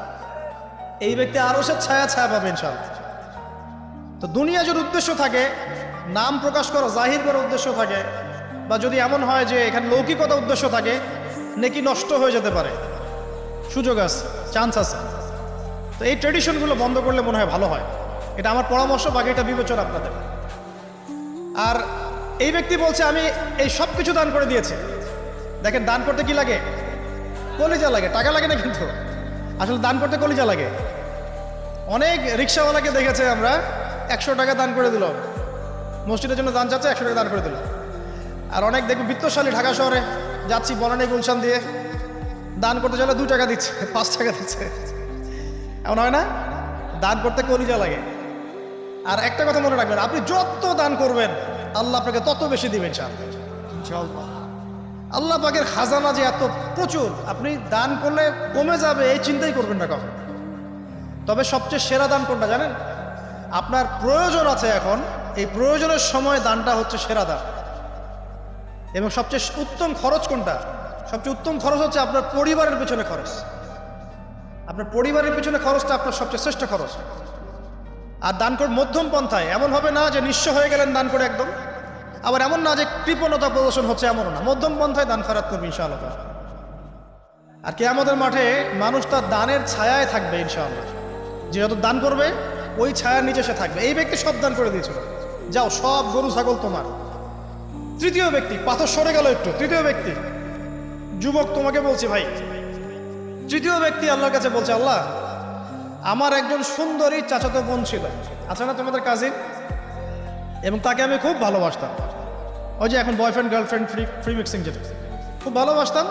Speaker 1: এই ব্যক্তি আরশের ছায়া ছায়া পাবে ইনশাআল্লাহ। তো দুনিয়া যদি উদ্দেশ্য থাকে, নাম প্রকাশ করা, জাহির করার উদ্দেশ্য থাকে, বা যদি এমন হয় যে এখানে লৌকিকতা উদ্দেশ্য থাকে, নেকি নষ্ট হয়ে যেতে পারে, সুযোগ আছে, চান্স আছে। তো এই ট্রেডিশনগুলো বন্ধ করলে মনে হয় ভালো হয়। এটা আমার পরামর্শ, বাকি এটা বিবেচনা আপনাদের। আর এই ব্যক্তি বলছে আমি এই সব কিছু দান করে দিয়েছি। দেখেন, দান করতে কি লাগে? কলিজা লাগে, টাকা লাগে না কিন্তু। আসলে দান করতে কলিজা লাগে। অনেক রিক্সাওয়ালাকে দেখেছে আমরা, 100 টাকা দান করে দিল, মসজিদের জন্য দান চাচ্ছে, 100 টাকা দান করে দিল। আর অনেক দেখবে বিত্তশালী, ঢাকা শহরে যাচ্ছি বনানী গুলশান দিয়ে, দান করতে চাইলে 2 টাকা দিচ্ছে, 5 টাকা দিচ্ছে। এমন হয় না? দান করতে কলিজা লাগে। আর একটা কথা মনে রাখবেন, আপনি যত দান করবেন আল্লাহ আপনাকে তত বেশি দিবেন ইনশাআল্লাহ। আল্লাহ পাকের খাজানা যে এত প্রচুর, আপনি দান করলে কমে যাবে এই চিন্তাই করবেন না কখন। তবে সবচেয়ে সেরা দান কোনটা জানেন? আপনার প্রয়োজন আছে এখন, এই প্রয়োজনের সময় দানটা হচ্ছে সেরা দান। এবং সবচেয়ে উত্তম খরচ কোনটা? সবচেয়ে উত্তম খরচ হচ্ছে আপনার পরিবারের পিছনে খরচ। আপনার পরিবারের পিছনে খরচটা আপনার সবচেয়ে শ্রেষ্ঠ খরচ। আর দান করে মধ্যম পন্থায়, এমন হবে না যে নিঃস্ব হয়ে গেলেন দান করে একদম, আবার এমন না যে কৃপণতা প্রদর্শন হচ্ছে, এমনও না। মধ্যম পন্থায় দান খয়রাত করবে ইনশাআল্লাহ। আর কিয়ামতের মাঠে মানুষ তার দানের ছায়ায় থাকবে ইনশাআল্লাহ। যে যত দান করবে ওই ছায়ার নিচে সে থাকবে। এই ব্যক্তি সব দান করে দিয়েছিল, যাও সব গরু ছাগল তোমার। তৃতীয় ব্যক্তি, পাথর সরে গেল একটু, তৃতীয় ব্যক্তি, যুবক তোমাকে বলছি ভাই, তৃতীয় ব্যক্তি আল্লাহর কাছে বলছে, আল্লাহ আমার একজন সুন্দরী চাচাতো বোন ছিল, আছে না তোমাদের কাজিন, এবং তাকে আমি খুব ভালোবাসতাম। ওই যে এখন বয়ফ্রেন্ড গার্লফ্রেন্ড ফ্রি মিক্সিং, যেটা খুব ভালোবাসতাম,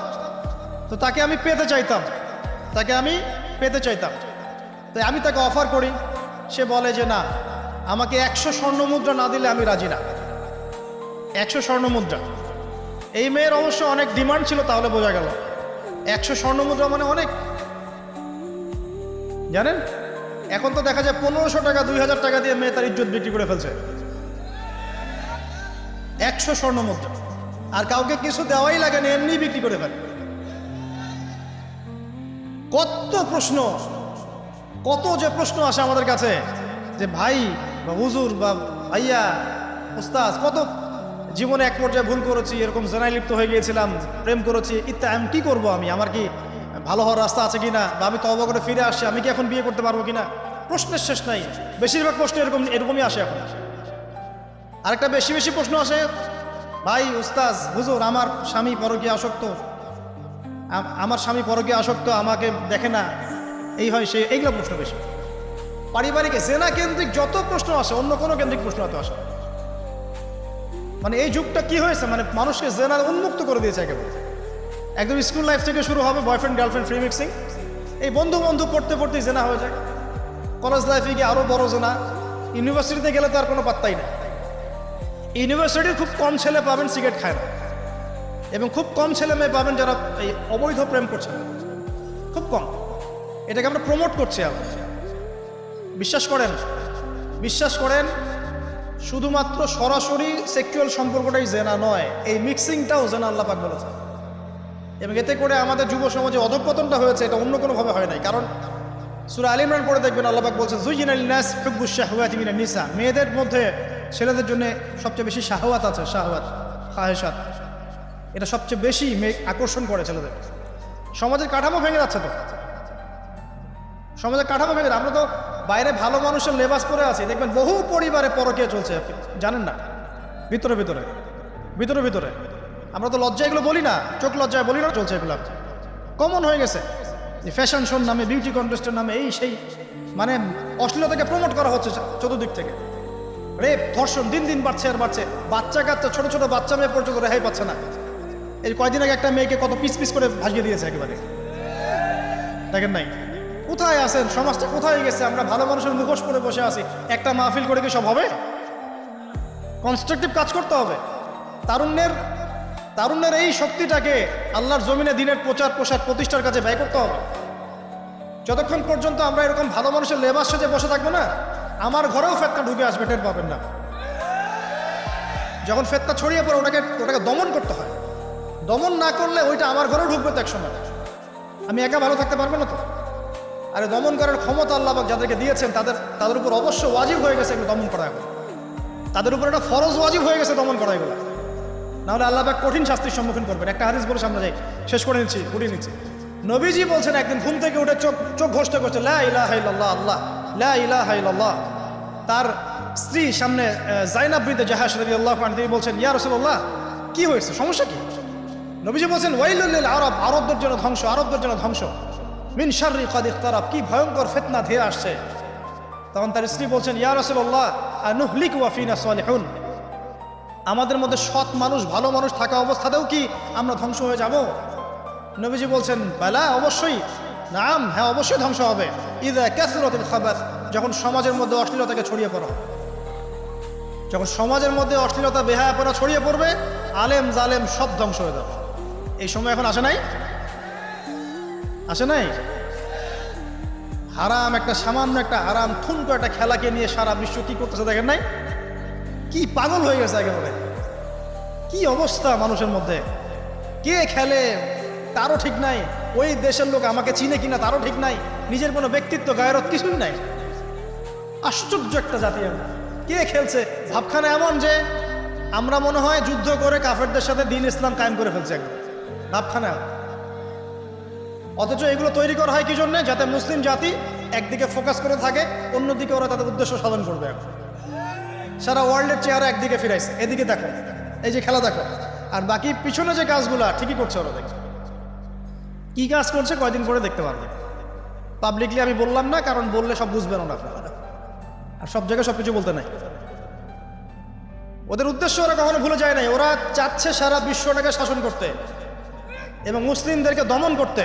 Speaker 1: তো তাকে আমি পেতে চাইতাম, তাই আমি তাকে অফার করি। সে বলে যে না, আমাকে 100 স্বর্ণ মুদ্রা না দিলে আমি রাজি না। 100 স্বর্ণ মুদ্রা। এই মেয়ের অবশ্য অনেক ডিমান্ড ছিল, তাহলে বোঝা গেল 100 স্বর্ণ মুদ্রা মানে অনেক। জানেন এখন তো দেখা যায় 1500 টাকা 2000 টাকা দিয়ে মেয়ে তার ইজ্জত বিক্রি করে ফেলছে। 100 স্বর্ণ মুদ্রা, আর কাউকে কিছু দেওয়াই লাগে না, এমনি বিক্রি করে ফেলে। কত প্রশ্ন, কত যে প্রশ্ন আসে আমাদের কাছে, যে ভাই বা হুজুর বা ভাইয়া উস্তাদ, কত জীবনে এক পর্যায়ে ভুল করেছি, এরকম জেনায় লিপ্ত হয়ে গিয়েছিলাম, প্রেম করেছি ইত্যাদি, আমি কি করবো, আমার কি ভালো হওয়ার রাস্তা আছে কিনা, বা আমি তওবা করে ফিরে আসছি, আমি কি এখন বিয়ে করতে পারবো কিনা। প্রশ্নের শেষ নাই। বেশিরভাগ প্রশ্ন এরকমই আসে এখন। আরেকটা বেশি প্রশ্ন আসে, ভাই উস্তাদ হুজুর আমার স্বামী পরকীয়া আসক্ত, আমাকে দেখে না, এই হয় সে, এইগুলো প্রশ্ন বেশি। পারিবারিক জেনা কেন্দ্রিক যত প্রশ্ন আসে, অন্য কোনো কেন্দ্রিক প্রশ্ন এত আসে। মানে এই যুগটা কি হয়েছে, মানে মানুষকে জেনা উন্মুক্ত করে দিয়েছে একেবারে। একদম স্কুল লাইফ থেকে শুরু হবে বয়ফ্রেন্ড গার্লফ্রেন্ড ফ্রি মিক্সিং, এই বন্ধু পড়তেই জেনা হয়ে যায়। কলেজ লাইফে গিয়ে আরো বড় জেনা, ইউনিভার্সিটিতে গেলে তো আর কোনো পাত্তাই নেই। ইউনিভার্সিটির খুব কম ছেলে পাবেন সিগারেট খায় না, এবং খুব কম ছেলে মেয়ে পাবেন যারা এই অবৈধ প্রেম করছে না, খুব কম। এটাকে আমরা প্রমোট করছি। আবার বিশ্বাস করেন শুধুমাত্র সরাসরি সেক্সুয়াল সম্পর্কটাই জেনা নয়, এই মিক্সিংটাও জেনা আল্লাহ পাক বলেছে। এবং এতে করে আমাদের যুব সমাজে অধঃপতনটা হয়েছে, এটা অন্য কোনোভাবে হয় নাই। কারণ সূরা আলে ইমরান পড়ে দেখবেন আল্লাহ পাক বলছেন, যুয়িনা লিন-নাস হুব্বুশ শাহওয়াতি মিনান নিসা, মেয়েদের মধ্যে ছেলেদের জন্য সবচেয়ে বেশি শাহওয়াত আছে, শাহওয়াত খাহেশাত, এটা সবচেয়ে বেশি আকর্ষণ করে ছেলেদের। সমাজের কাঠামো ভেঙে যাচ্ছে তো, সমাজের কাঠামো ভেঙে। আমরা তো বাইরে ভালো মানুষের লেবাস পরে আছি, দেখবেন বহু পরিবারে পরকীয়া চলছে, জানেন না, ভিতরে ভিতরে। আমরা তো লজ্জা এগুলো বলি না, চোখ লজ্জায় বলি না, চলছে এগুলো কমন হয়ে গেছে। যে ফ্যাশন শোর নামে, বিউটি কন্টেস্টের নামে, এই সেই, মানে অশ্লীলতাকে প্রমোট করা হচ্ছে চতুর্দিক থেকে। রেপ ধর্ষণ দিন বাড়ছে আর বাড়ছে। বাচ্চা কাচ্চা, ছোট বাচ্চা মেয়ে পর্যন্ত রেহাই পাচ্ছে না। এই কয়দিন আগে একটা মেয়েকে কত পিস করে ভাসিয়ে দিয়েছে একেবারে, দেখেন নাই? কোথায় আছেন? সমাজটা কোথায় গেছে? আমরা ভালো মানুষের মুখোশ পরে বসে আছি। একটা মাহফিল করে কি সব হবে? কনস্ট্রাকটিভ কাজ করতে হবে। তারুণ্যের এই শক্তিটাকে আল্লাহর জমিনে দিনের প্রচার প্রসার প্রতিষ্ঠার কাছে ব্যয় করতে হবে। যতক্ষণ পর্যন্ত আমরা এরকম ভালো মানুষের লেবাস সেজে বসে থাকবো না, আমার ঘরেও ফেতনা ঢুকে আসবে, টের পাবেন না। যখন ফেতনা ছড়িয়ে পড়ে ওটাকে দমন করতে হয়। দমন না করলে ওইটা আমার ঘরেও ঢুকবে তো একসময়। আমি একা ভালো থাকতে পারবো না তো। আরে দমন করার ক্ষমতা আল্লাহ পাক যাদেরকে দিয়েছেন তাদের উপর অবশ্য ওয়াজিব হয়ে গেছে এগুলো দমন করা। এখন তাদের উপর একটা ফরজ ওয়াজিব হয়ে গেছে দমন করা এগুলো, নাহলে আল্লাহ পাক কঠিন শাস্তির সম্মুখীন করবেন। একটা হাদিস বলে সামনে যাই, শেষ করে নিচ্ছি। নবীজি বলছেন একদিন ঘুম থেকে উঠে চোখ ঘষতে করছে, লা ইলাহা ইল্লাল্লাহ, আল্লাহ লা ইলাহা ইল্লাল্লাহ। তার স্ত্রী সামনে জাইনাব বিনতে জাহাশ রাদিয়াল্লাহু আনহা, তিনি বলছেন, ইয়া রাসূলুল্লাহ কি হয়েছে, সমস্যা কি? নবীজি বলছেন, ওয়াইলুল লিল আরব, আরবদের জন্য ধ্বংস, মিন শাররি কাদ ইখতারাব, কি ভয়ঙ্কর ফিতনা ধেয়ে আসছে। তখন তার স্ত্রী বলছেন, ইয়া রাসূলুল্লাহ আনুহলিকু ওয়া ফিনা সালিহুন, আমাদের মধ্যে সৎ মানুষ ভালো মানুষ থাকা অবস্থাতেও কি আমরা ধ্বংস হয়ে যাব? নবীজি বলছেন, বালা, অবশ্যই, নাম, হ্যাঁ অবশ্যই ধ্বংস হবে। ইযা কাসরাতুল খাবাস, যখন সমাজের মধ্যে অশ্লীলতাকে ছড়িয়ে পড়ে, যখন সমাজের মধ্যে অশ্লীলতা বেহায়াপনা ছড়িয়ে পড়বে, আলেম জালেম সব ধ্বংস হয়ে যাবে। এই সময় এখন আসে নাই? আসে নাই? হারাম একটা, সামান্য একটা হারাম ঠুনকো একটা খেলাকে নিয়ে সারা বিশ্ব কি করতেছে দেখেন নাই? কি পাগল হয়ে গেছে একেবারে। কি অবস্থা মানুষের মধ্যে, কে খেলে তারও ঠিক নাই, ওই দেশের লোক আমাকে চিনে কিনা তারও ঠিক নাই, নিজের কোনো ব্যক্তিত্ব গায়রত কিছুই নাই। আশ্চর্য একটা জাতি আমরা। কে খেলছে ভাবখানা এমন যে আমরা মনে হয় যুদ্ধ করে কাফেরদের সাথে দ্বীন ইসলাম কায়েম করে ফেলছে একদম, ভাবখানা। অথচ এগুলো তৈরি করা হয় কি জন্য? যাতে মুসলিম জাতি একদিকে ফোকাস করে থাকে, অন্যদিকে ওরা তাদের উদ্দেশ্য সাধন করবে। সারা ওয়ার্ল্ডের চেহারা একদিকে ফিরাইছে, এদিকে দেখো, এই যে খেলা দেখো, আর বাকি পিছনে যে কাজগুলা ঠিকই করছে ওরা। দেখছে কি কাজ করছে কয়দিন পরে দেখতে পারবে। পাবলিকলি আমি বললাম না, কারণ বললে সব বুঝবেন না আপনারা, আর সব জায়গায় সবকিছু বলতে নাই। ওদের উদ্দেশ্য ওরা কখনো ভুলে যায় নাই। ওরা চাচ্ছে সারা বিশ্বটাকে শাসন করতে এবং মুসলিমদেরকে দমন করতে,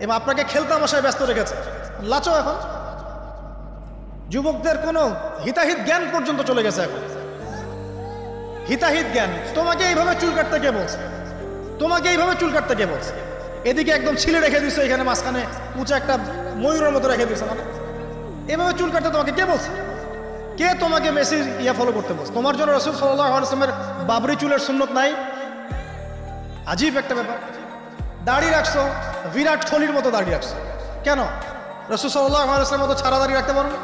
Speaker 1: এবং আপনাকে খেলতামশায় ব্যস্ত রেখেছে। লাচো এখন যুবকদের কোনো হিতাহিত জ্ঞান পর্যন্ত চলে গেছে। এখন হিতাহিত জ্ঞান, তোমাকে এইভাবে চুল কাটতে কে বলছে? তোমাকে এইভাবে চুল কাটতে কে বলছে? এদিকে একদম ছিলে রেখে দিচ্ছে, এখানে মাঝখানে উঁচা একটা ময়ূরের মতো রেখে দিচ্ছে। মানে এভাবে চুল কাটতে তোমাকে কে বলছে? কে তোমাকে মেসির ইয়া ফলো করতে বলছে? তোমার জন্য রাসূল সাল্লাল্লাহু আলাইহি ওয়াসাল্লামের বাবরি চুলের সুন্নত নাই? আজীব একটা ব্যাপার। দাড়ি রাখছো, বিরাট কোহলির মতো দাড়ি রাখছো কেন? রাসূল সাল্লাল্লাহু আলাইহি ওয়াসাল্লামের মতো ছাড়া দাড়ি রাখতে পারো না?